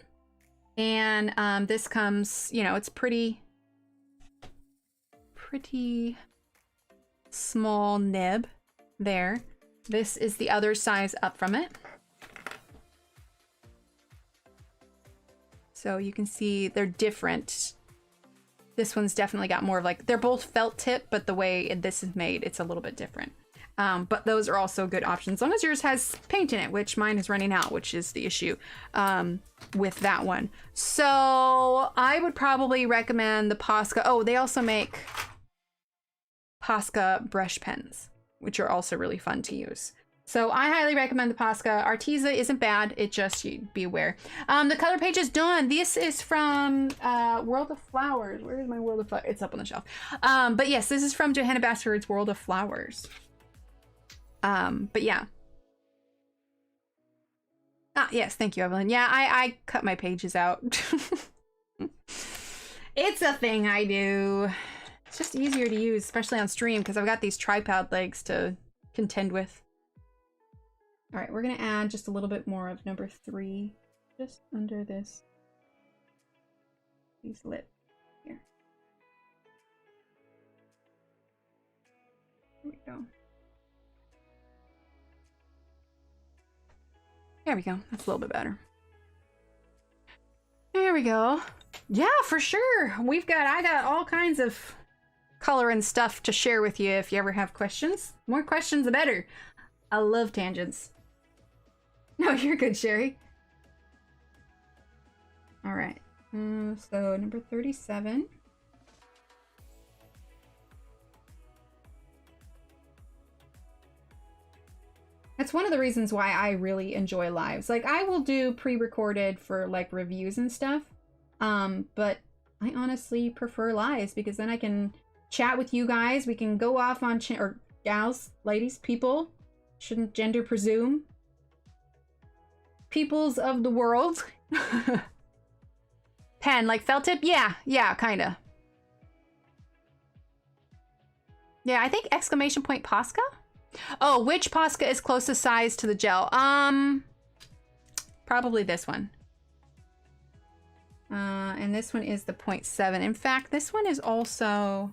And this comes, you know, it's pretty small nib. There. This is the other size up from it. So you can see they're different. This one's definitely got more of like, they're both felt tip, but the way this is made, it's a little bit different. But those are also good options, as long as yours has paint in it, which mine is running out, which is the issue with that one. So I would probably recommend the Posca. Oh, they also make Posca brush pens, which are also really fun to use. So I highly recommend the Posca. Arteza isn't bad, it just, be aware. The color page is done. This is from World of Flowers. Where is my World of Flowers? It's up on the shelf. But yes, this is from Johanna Basford's World of Flowers. But yeah. Yes, thank you, Evelyn. Yeah, I cut my pages out. It's a thing I do. It's just easier to use, especially on stream, because I've got these tripod legs to contend with. All right, we're gonna add just a little bit more of number 3, just under these lips here. There we go. There we go. That's a little bit better. There we go. Yeah, for sure. I got all kinds of color and stuff to share with you if you ever have questions. More questions, the better. I love tangents. No, you're good, Sherry. All right. So number 37. That's one of the reasons why I really enjoy lives. Like, I will do pre-recorded for like reviews and stuff. But I honestly prefer lives because then I can chat with you guys. We can go off on or gals, ladies, people. Shouldn't gender presume. Peoples of the world. Pen, like felt tip? Yeah, kinda. Yeah, I think exclamation point Posca? Oh, which Posca is closest size to the gel? Probably this one. And this one is the 0.7. In fact, this one is also...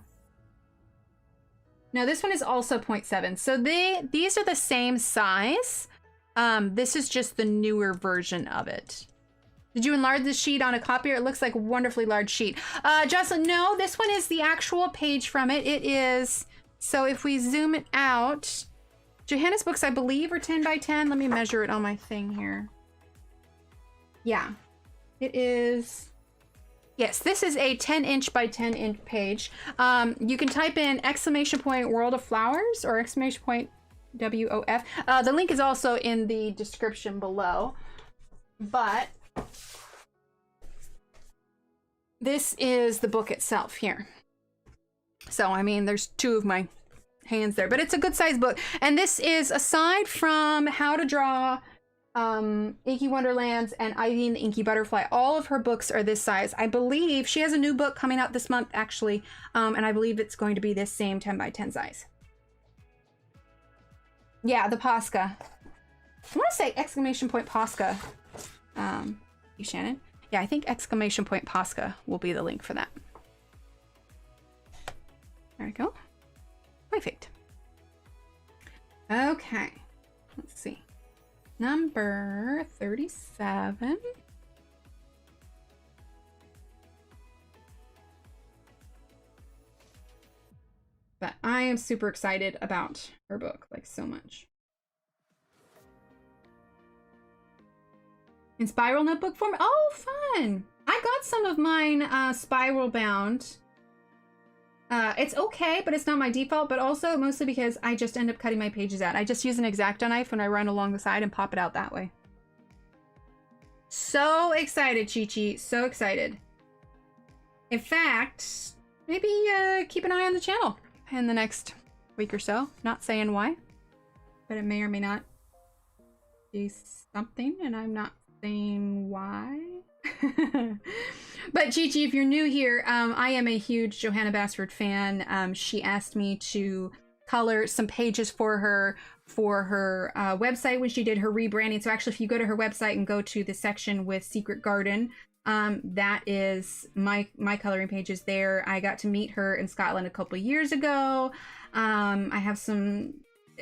No, this one is also 0.7. So these are the same size. This is just the newer version of it. Did you enlarge the sheet on a copier? It looks like a wonderfully large sheet. Jocelyn, no, this one is the actual page from it. It is... So if we zoom it out, Johanna's books, I believe, are 10 by 10. Let me measure it on my thing here. Yeah, it is. Yes, this is a 10-inch by 10-inch page. You can type in exclamation point World of Flowers or exclamation point WOF. The link is also in the description below. But this is the book itself here. So, I mean, there's two of my hands there, but it's a good sized book. And this is, aside from How to Draw, Inky Wonderlands, and Ivy and the Inky Butterfly, all of her books are this size. I believe she has a new book coming out this month, actually, and I believe it's going to be this same 10 by 10 size. Yeah, the Posca. I want to say exclamation point Posca. You, Shannon? Yeah, I think exclamation point Posca will be the link for that. There we go. Perfect. Okay. Let's see. Number 37. But I am super excited about her book, like so much. In spiral notebook form? Oh, fun! I got some of mine spiral bound. It's okay, but it's not my default, but also mostly because I just end up cutting my pages out. I just use an X-Acto knife when I run along the side and pop it out that way. So excited, Chi-Chi. So excited. In fact, maybe keep an eye on the channel in the next week or so. Not saying why, but it may or may not do something, and I'm not saying why. But Chi-Chi, if you're new here, I am a huge Johanna Basford fan. She asked me to color some pages for her website when she did her rebranding. So actually, if you go to her website and go to the section with Secret Garden, that is my coloring pages there. I got to meet her in Scotland a couple years ago. I have some...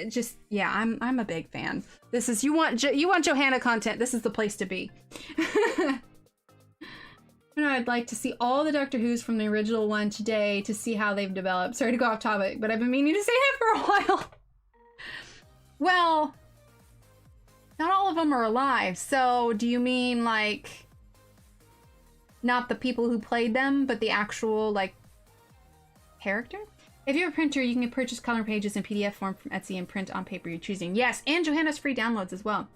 Just, yeah, I'm a big fan. This is, you want Johanna content, this is the place to be. You know, I'd like to see all the Doctor Who's from the original one today to see how they've developed. Sorry to go off topic, but I've been meaning to say that for a while. Well, not all of them are alive. So do you mean like not the people who played them, but the actual like character? If you're a printer, you can purchase color pages in PDF form from Etsy and print on paper you're choosing. Yes, and Johanna's free downloads as well.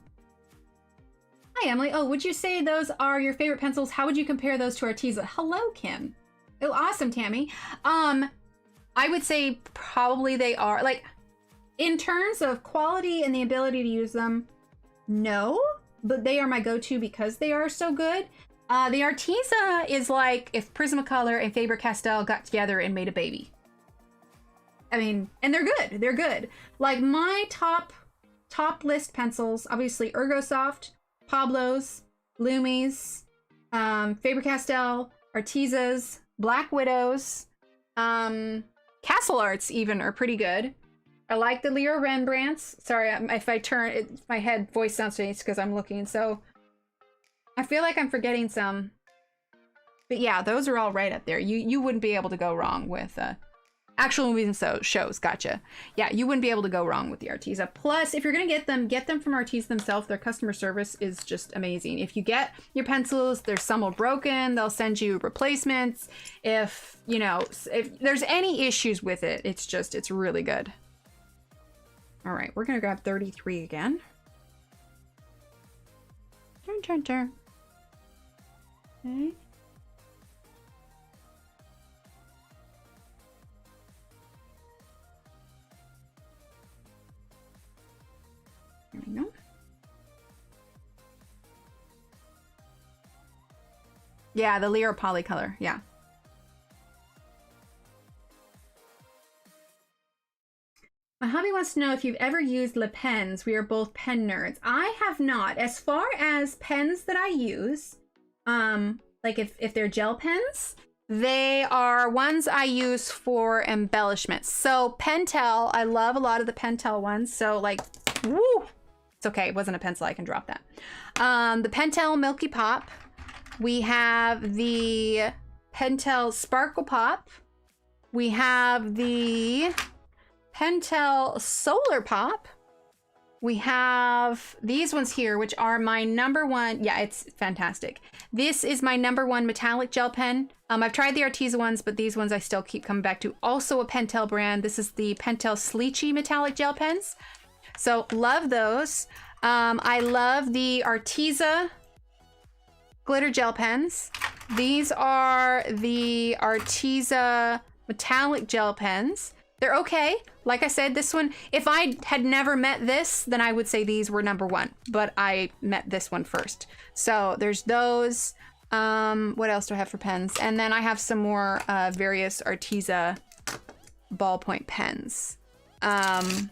Hi, Emily. Oh, would you say those are your favorite pencils? How would you compare those to Arteza? Hello, Kim. Oh, awesome, Tammy. I would say probably they are. Like, in terms of quality and the ability to use them, no. But they are my go-to because they are so good. The Arteza is like if Prismacolor and Faber-Castell got together and made a baby. I mean, and they're good. They're good. Like, my top list pencils, obviously Ergosoft, Pablo's, Lumi's, Faber-Castell, Artezas, Black Widows, Castle Arts even are pretty good. I like the Leo Rembrandts. Sorry, if I turn it, my head voice sounds strange because I'm looking. So I feel like I'm forgetting some. But yeah, those are all right up there. You wouldn't be able to go wrong with actual movies and shows. Gotcha. Yeah, you wouldn't be able to go wrong with the Arteza. Plus, if you're gonna get them from Arteza themselves. Their customer service is just amazing. If you get your pencils, there's some are broken, they'll send you replacements. If there's any issues with it, it's really good. All right, we're gonna grab 33 again. Turn. Okay. There we go. Yeah, the Leo Polycolor, yeah. My hubby wants to know if you've ever used Le Pens. We are both pen nerds. I have not. As far as pens that I use, like if they're gel pens, they are ones I use for embellishments. So Pentel, I love a lot of the Pentel ones. So like, woo, it's okay. It wasn't a pencil. I can drop that. The Pentel Milky Pop. We have the Pentel Sparkle Pop. We have the Pentel Solar Pop. We have these ones here, which are my #1. Yeah, it's fantastic. This is my #1 metallic gel pen. I've tried the Arteza ones, but these ones I still keep coming back to. Also a Pentel brand. This is the Pentel Sleechy metallic gel pens. So love those. I love the Arteza glitter gel pens. These are the Arteza metallic gel pens. They're okay. Like I said, this one, if I had never met this, then I would say these were #1, but I met this one first. So there's those. What else do I have for pens? And then I have some more various Arteza ballpoint pens. But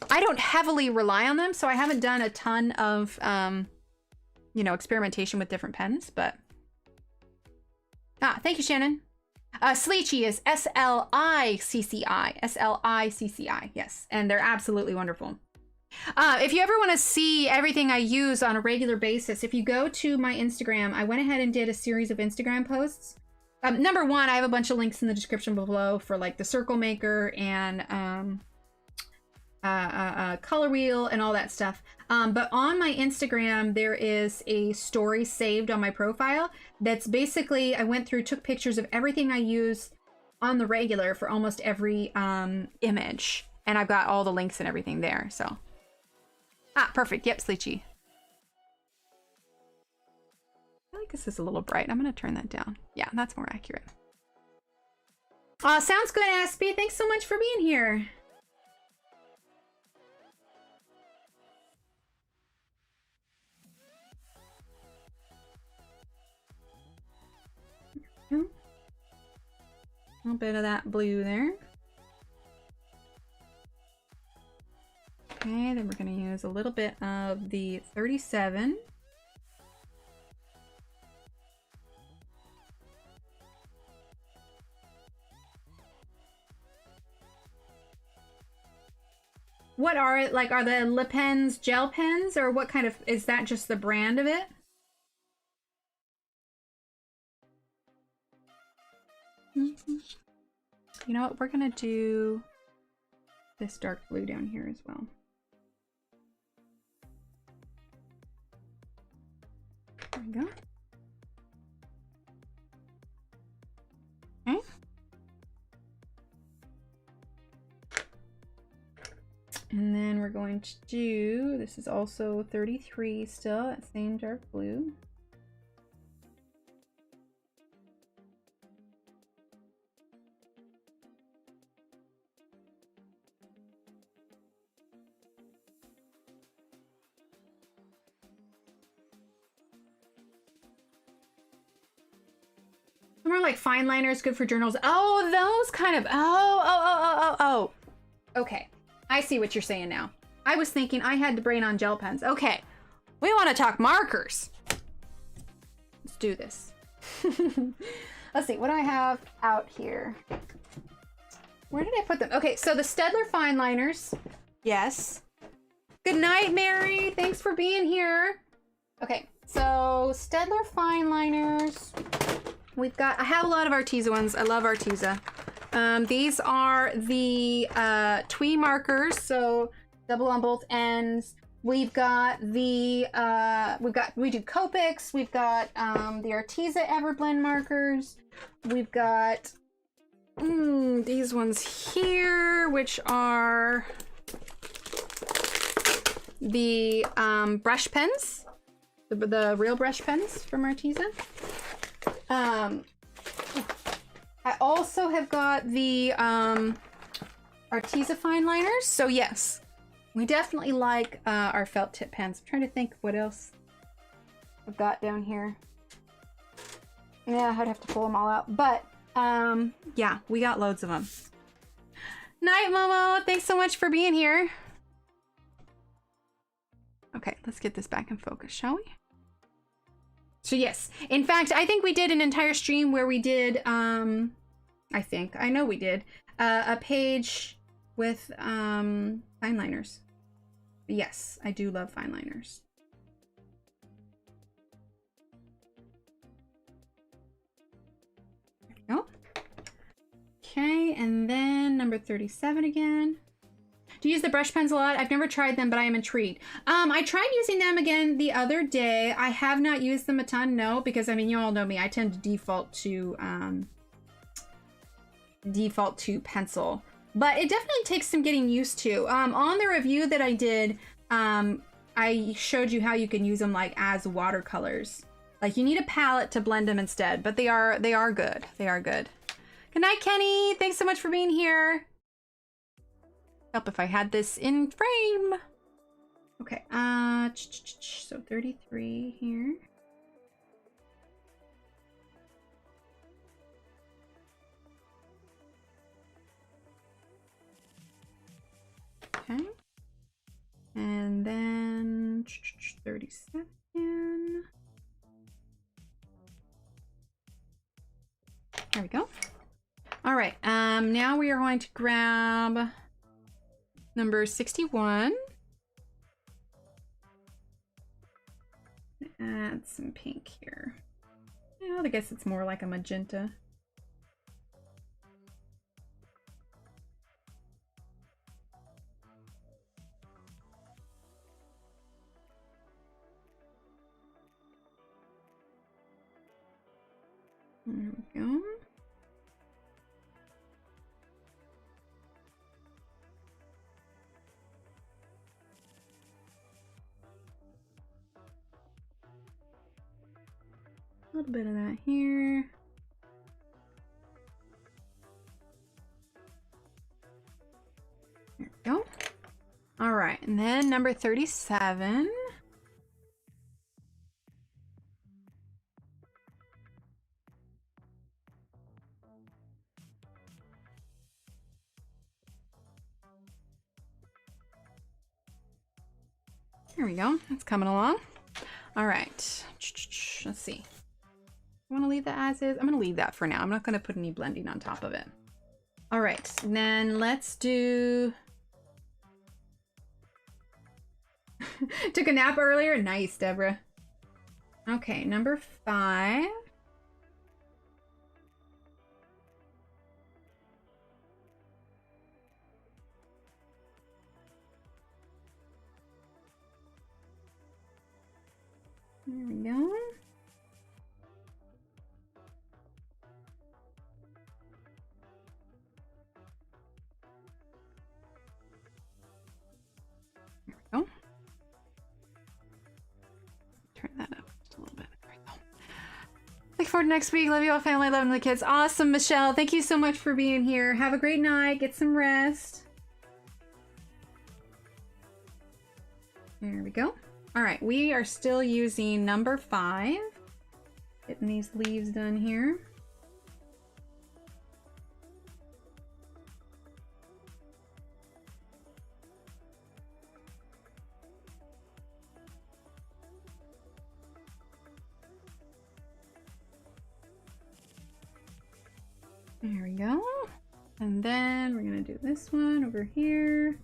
I don't heavily rely on them, so I haven't done a ton of, you know, experimentation with different pens, but... thank you, Shannon. Sleechy is S-L-I-C-C-I. S-L-I-C-C-I, yes. And they're absolutely wonderful. If you ever want to see everything I use on a regular basis, if you go to my Instagram, I went ahead and did a series of Instagram posts. #1, I have a bunch of links in the description below for like the circle maker and color wheel and all that stuff. But on my Instagram, there is a story saved on my profile that's basically, I went through, took pictures of everything I use on the regular for almost every image. And I've got all the links and everything there, so. Perfect. Yep, Sleechy. I feel like this is a little bright. I'm going to turn that down. Yeah, that's more accurate. Sounds good, Aspie. Thanks so much for being here. A little bit of that blue there. Okay, then we're going to use a little bit of the 37. What are it? Like, are the Le Pens gel pens, or what kind of, is that just the brand of it? You know what? We're gonna do this dark blue down here as well. There we go. Okay. And then we're going to do, this is also 33 still, that same dark blue. More like fine liners, good for journals. Oh, those kind of, oh. Okay, I see what you're saying now. I was thinking I had to brain on gel pens. Okay, we want to talk markers. Let's do this. Let's see, what do I have out here? Where did I put them? Okay, so the Staedtler fine liners. Yes. Good night, Mary. Thanks for being here. Okay, so Staedtler fine liners. We've got, I have a lot of Arteza ones. I love Arteza. These are the twee markers, so double on both ends. We've got the, we do Copics. We've got the Arteza Everblend markers. We've got these ones here, which are the brush pens, the real brush pens from Arteza. I also have got the Arteza fine liners. So yes, We definitely like our felt tip pens. I'm trying to think what else I've got down here. Yeah, I'd have to pull them all out. But, yeah, we got loads of them. Night, Momo. Thanks so much for being here. Okay, let's get this back in focus, shall we? So yes, in fact, I think we did an entire stream where we did, I know we did, a page with fine liners. Yes, I do love fine liners. There we go. Okay, and then number 37 again. Do you use the brush pens a lot? I've never tried them, but I am intrigued. I tried using them again the other day. I have not used them a ton, no, because I mean, you all know me. I tend to default to pencil, but it definitely takes some getting used to. On the review that I did, I showed you how you can use them like as watercolors. Like you need a palette to blend them instead, but they are good. They are good. Good night, Kenny. Thanks so much for being here. Help if I had this in frame. Okay, so 33 here. Okay. And then 37. There we go. All right, now we are going to grab number 61. Add some pink here. Yeah, I guess it's more like a magenta. There we go. A little bit of that here. There we go. All right, and then number 37. There we go. It's coming along. All right. Let's see. I want to leave that as is. I'm going to leave that for now. I'm not going to put any blending on top of it. All right. And then let's do... Took a nap earlier? Nice, Deborah. Okay, number 5. There we go. There we go. Turn that up just a little bit. There we go. Look forward to next week. Love you all, family. Loving the kids. Awesome, Michelle. Thank you so much for being here. Have a great night. Get some rest. There we go. All right, we are still using number 5. Getting these leaves done here. There we go. And then we're gonna do this one over here.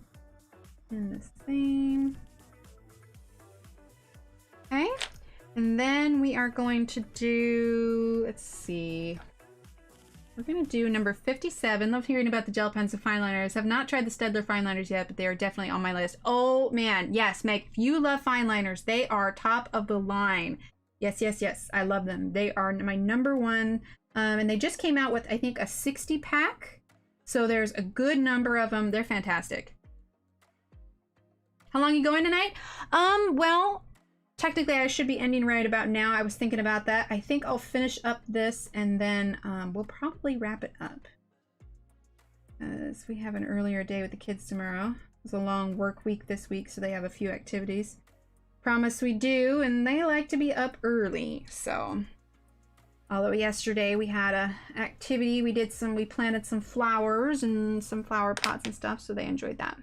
And the same. Okay, and then we are going to do, let's see, we're going to do number 57. Love hearing about the gel pens and fine liners. Have not tried the Staedtler fine liners yet, but they are definitely on my list. Oh man, yes, Meg, if you love fine liners, they are top of the line. Yes, yes, yes, I love them. They are my number one, and they just came out with, I think, a 60 pack. So there's a good number of them. They're fantastic. How long are you going tonight? Well, technically, I should be ending right about now. I was thinking about that. I think I'll finish up this and then we'll probably wrap it up. As we have an earlier day with the kids tomorrow. was a long work week this week, so they have a few activities. Promise we do, and they like to be up early, so. Although yesterday we had a activity, we planted some flowers and some flower pots and stuff, so they enjoyed that.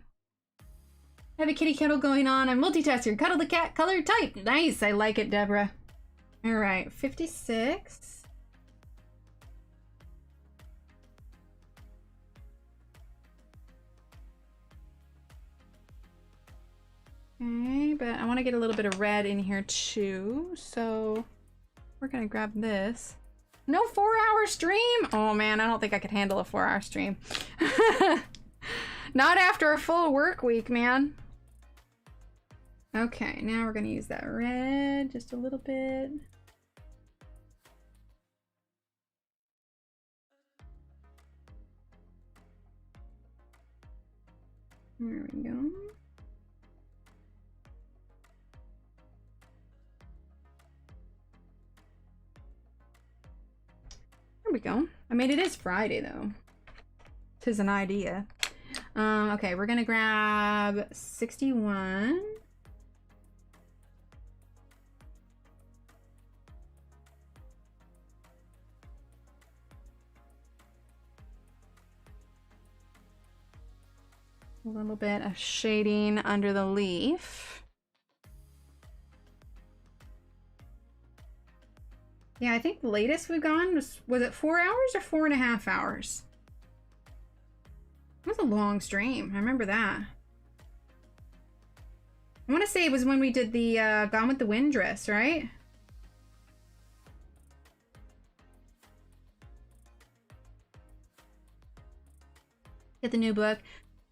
I have a kitty kettle going on. I'm multitasking. Cuddle the cat, color type. Nice, I like it, Deborah. All right, 56. Okay, but I want to get a little bit of red in here too, so we're gonna grab this. No 4-hour stream? Oh man, I don't think I could handle a 4-hour stream. Not after a full work week, man. Okay, now we're gonna use that red just a little bit. There we go. There we go. I mean, it is Friday though. 'Tis an idea. Okay, we're gonna grab 61. A little bit of shading under the leaf. Yeah, I think the latest we've gone was it 4 hours or 4.5 hours? It was a long stream. I remember that. I want to say it was when we did the Gone with the Wind dress, right? Get the new book.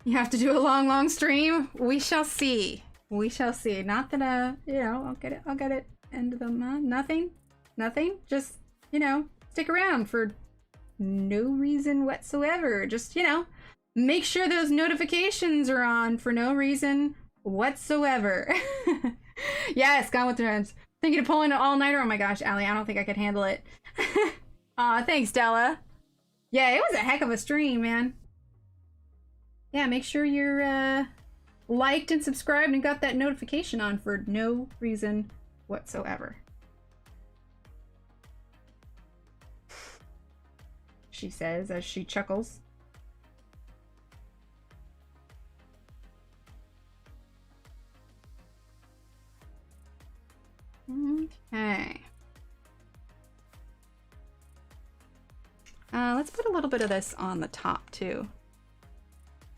You have to do a long, long stream. We shall see. We shall see. Not that you know, I'll get it end of the month. Nothing. Just, you know, stick around for no reason whatsoever. Just, you know, make sure those notifications are on for no reason whatsoever. Yes, Gone with the Wind. Thinking of pulling an all-nighter. Oh my gosh, Allie, I don't think I could handle it. Aw, thanks, Della. Yeah, it was a heck of a stream, man. Yeah, make sure you're liked and subscribed and got that notification on for no reason whatsoever. She says as she chuckles. Okay. Let's put a little bit of this on the top too.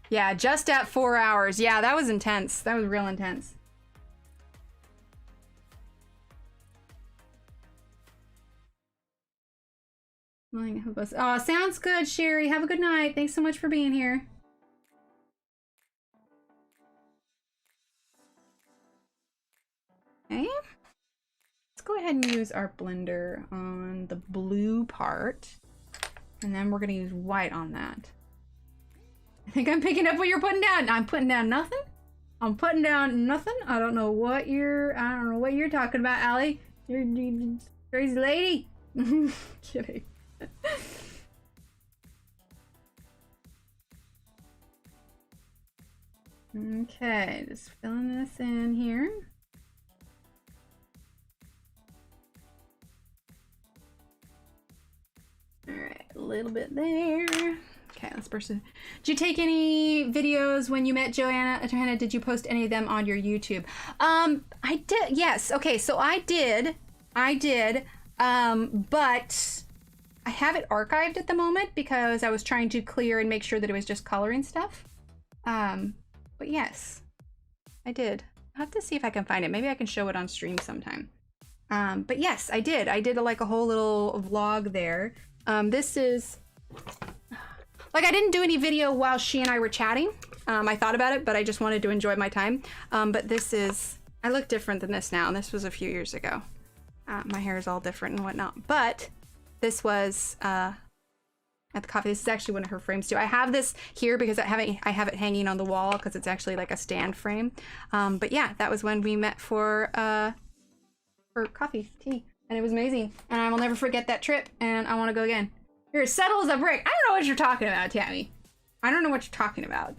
Yeah, just at 4 hours. Yeah, that was intense. That was real intense. Oh, sounds good, Sherry. Have a good night. Thanks so much for being here. Okay. Let's go ahead and use our blender on the blue part. And then we're going to use white on that. I think I'm picking up what you're putting down. I'm putting down nothing. I'm putting down nothing. I don't know what you're talking about, Allie. You're crazy lady. Kidding. Okay, just filling this in here. All right, a little bit there. Okay, let's burst it. Did you take any videos when you met Joanna? Did you post any of them on your YouTube? I did. Yes. Okay, so I did. But I have it archived at the moment because I was trying to clear and make sure that it was just coloring stuff. But yes, I did. I'll have to see if I can find it. Maybe I can show it on stream sometime. But yes, I did. I did like a whole little vlog there. This is, like, I didn't do any video while she and I were chatting. I thought about it, but I just wanted to enjoy my time. But this is, I look different than this now. This was a few years ago. My hair is all different and whatnot. But this was at the coffee. This is actually one of her frames too. I have this here because I have it hanging on the wall because it's actually like a stand frame. But yeah, that was when we met for coffee, tea. And it was amazing. And I will never forget that trip. And I want to go again. You're as subtle as a brick. I don't know what you're talking about, Tammy. I don't know what you're talking about.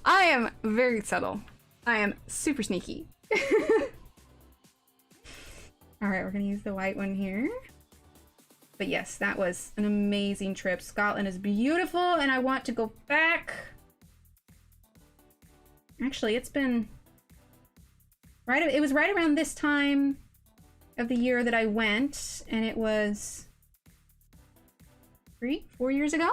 I am very subtle. I am super sneaky. All right, we're gonna use the white one here. But yes, that was an amazing trip. Scotland is beautiful and I want to go back. Actually, it's been it was right around this time of the year that I went, and it was 4 years ago.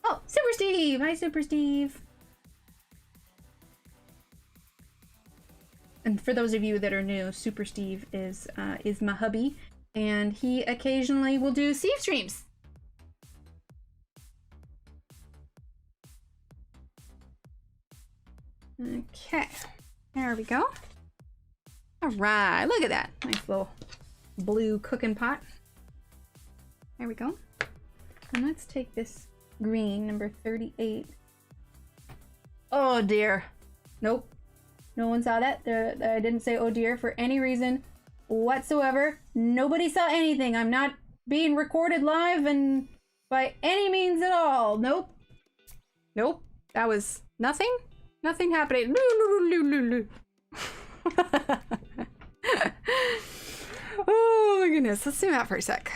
Oh, Super Steve! Hi, Super Steve. And for those of you that are new, Super Steve is my hubby, and he occasionally will do Steve streams. Okay, there we go. All right, look at that nice little blue cooking pot. There we go. And let's take this green, number 38. Oh dear. Nope. No one saw that. I didn't say oh dear for any reason whatsoever. Nobody saw anything. I'm not being recorded live and by any means at all. Nope. Nope. That was nothing. Nothing happening. Oh my goodness. Let's zoom out for a sec.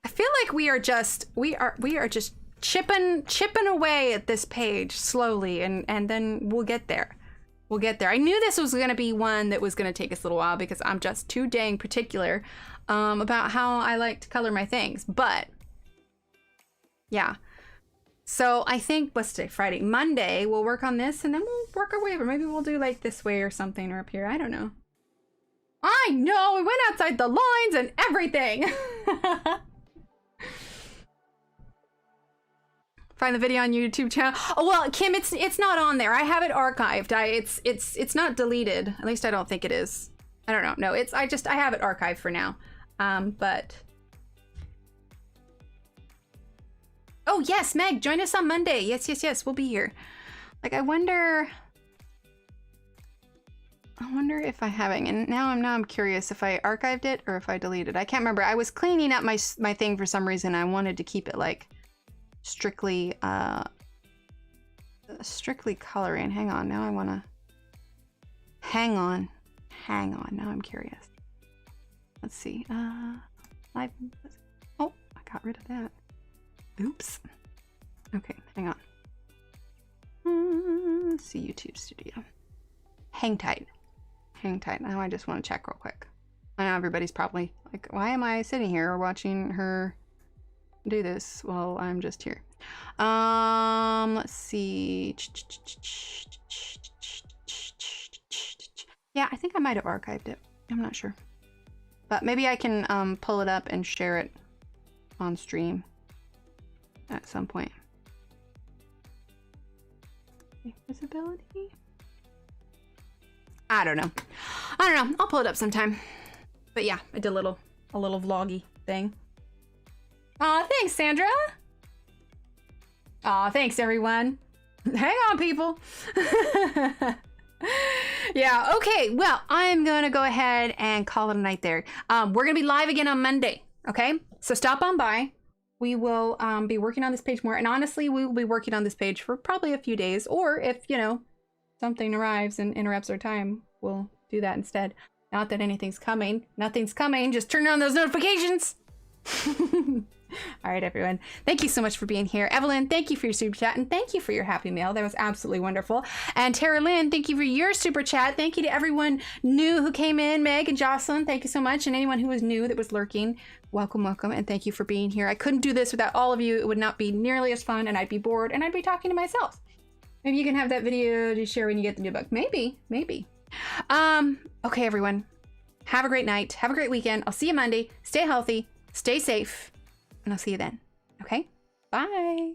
I feel like we are just chipping away at this page slowly, and then we'll get there. We'll get there. I knew this was going to be one that was going to take us a little while because I'm just too dang particular about how I like to color my things. But yeah. So I think, what's today? Friday. Monday, we'll work on this and then we'll work our way over. Maybe we'll do like this way or something, or up here. I don't know. I know! We went outside the lines and everything! Find the video on YouTube channel. Oh well, Kim, it's not on there. I have it archived. It's not deleted. At least I don't think it is. I don't know. No, I have it archived for now. But oh yes, Meg, join us on Monday. Yes, we'll be here. Like I wonder if I haven't. And now I'm curious if I archived it or if I deleted. I can't remember. I was cleaning up my thing for some reason. I wanted to keep it like strictly coloring. Hang on, now I want to hang on, now I'm curious. Let's see. Oh, I got rid of that. Oops. Okay, hang on. Let's see, YouTube Studio. Hang tight. Now I just want to check real quick. I know everybody's probably like, why am I sitting here watching her do this? Well, I'm just here. Let's see. Yeah, I think I might have archived it. I'm not sure. But maybe I can pull it up and share it on stream at some point. Visibility? I don't know. I'll pull it up sometime. But yeah, I did a little vloggy thing. Aw, thanks, Sandra. Aw, thanks, everyone. Hang on, people. Yeah, okay. Well, I'm going to go ahead and call it a night there. We're going to be live again on Monday, okay? So stop on by. We will be working on this page more. And honestly, we will be working on this page for probably a few days. Or if, something arrives and interrupts our time, we'll do that instead. Not that anything's coming. Nothing's coming. Just turn on those notifications. All right, everyone. Thank you so much for being here. Evelyn, thank you for your super chat, and thank you for your happy mail. That was absolutely wonderful. And Tara Lynn, thank you for your super chat. Thank you to everyone new who came in. Meg and Jocelyn, thank you so much. And anyone who was new that was lurking, welcome, and thank you for being here. I couldn't do this without all of you. It would not be nearly as fun, and I'd be bored, and I'd be talking to myself. Maybe you can have that video to share when you get the new book. Maybe. Okay, everyone. Have a great night. Have a great weekend. I'll see you Monday. Stay healthy. Stay safe. And I'll see you then. Okay? Bye.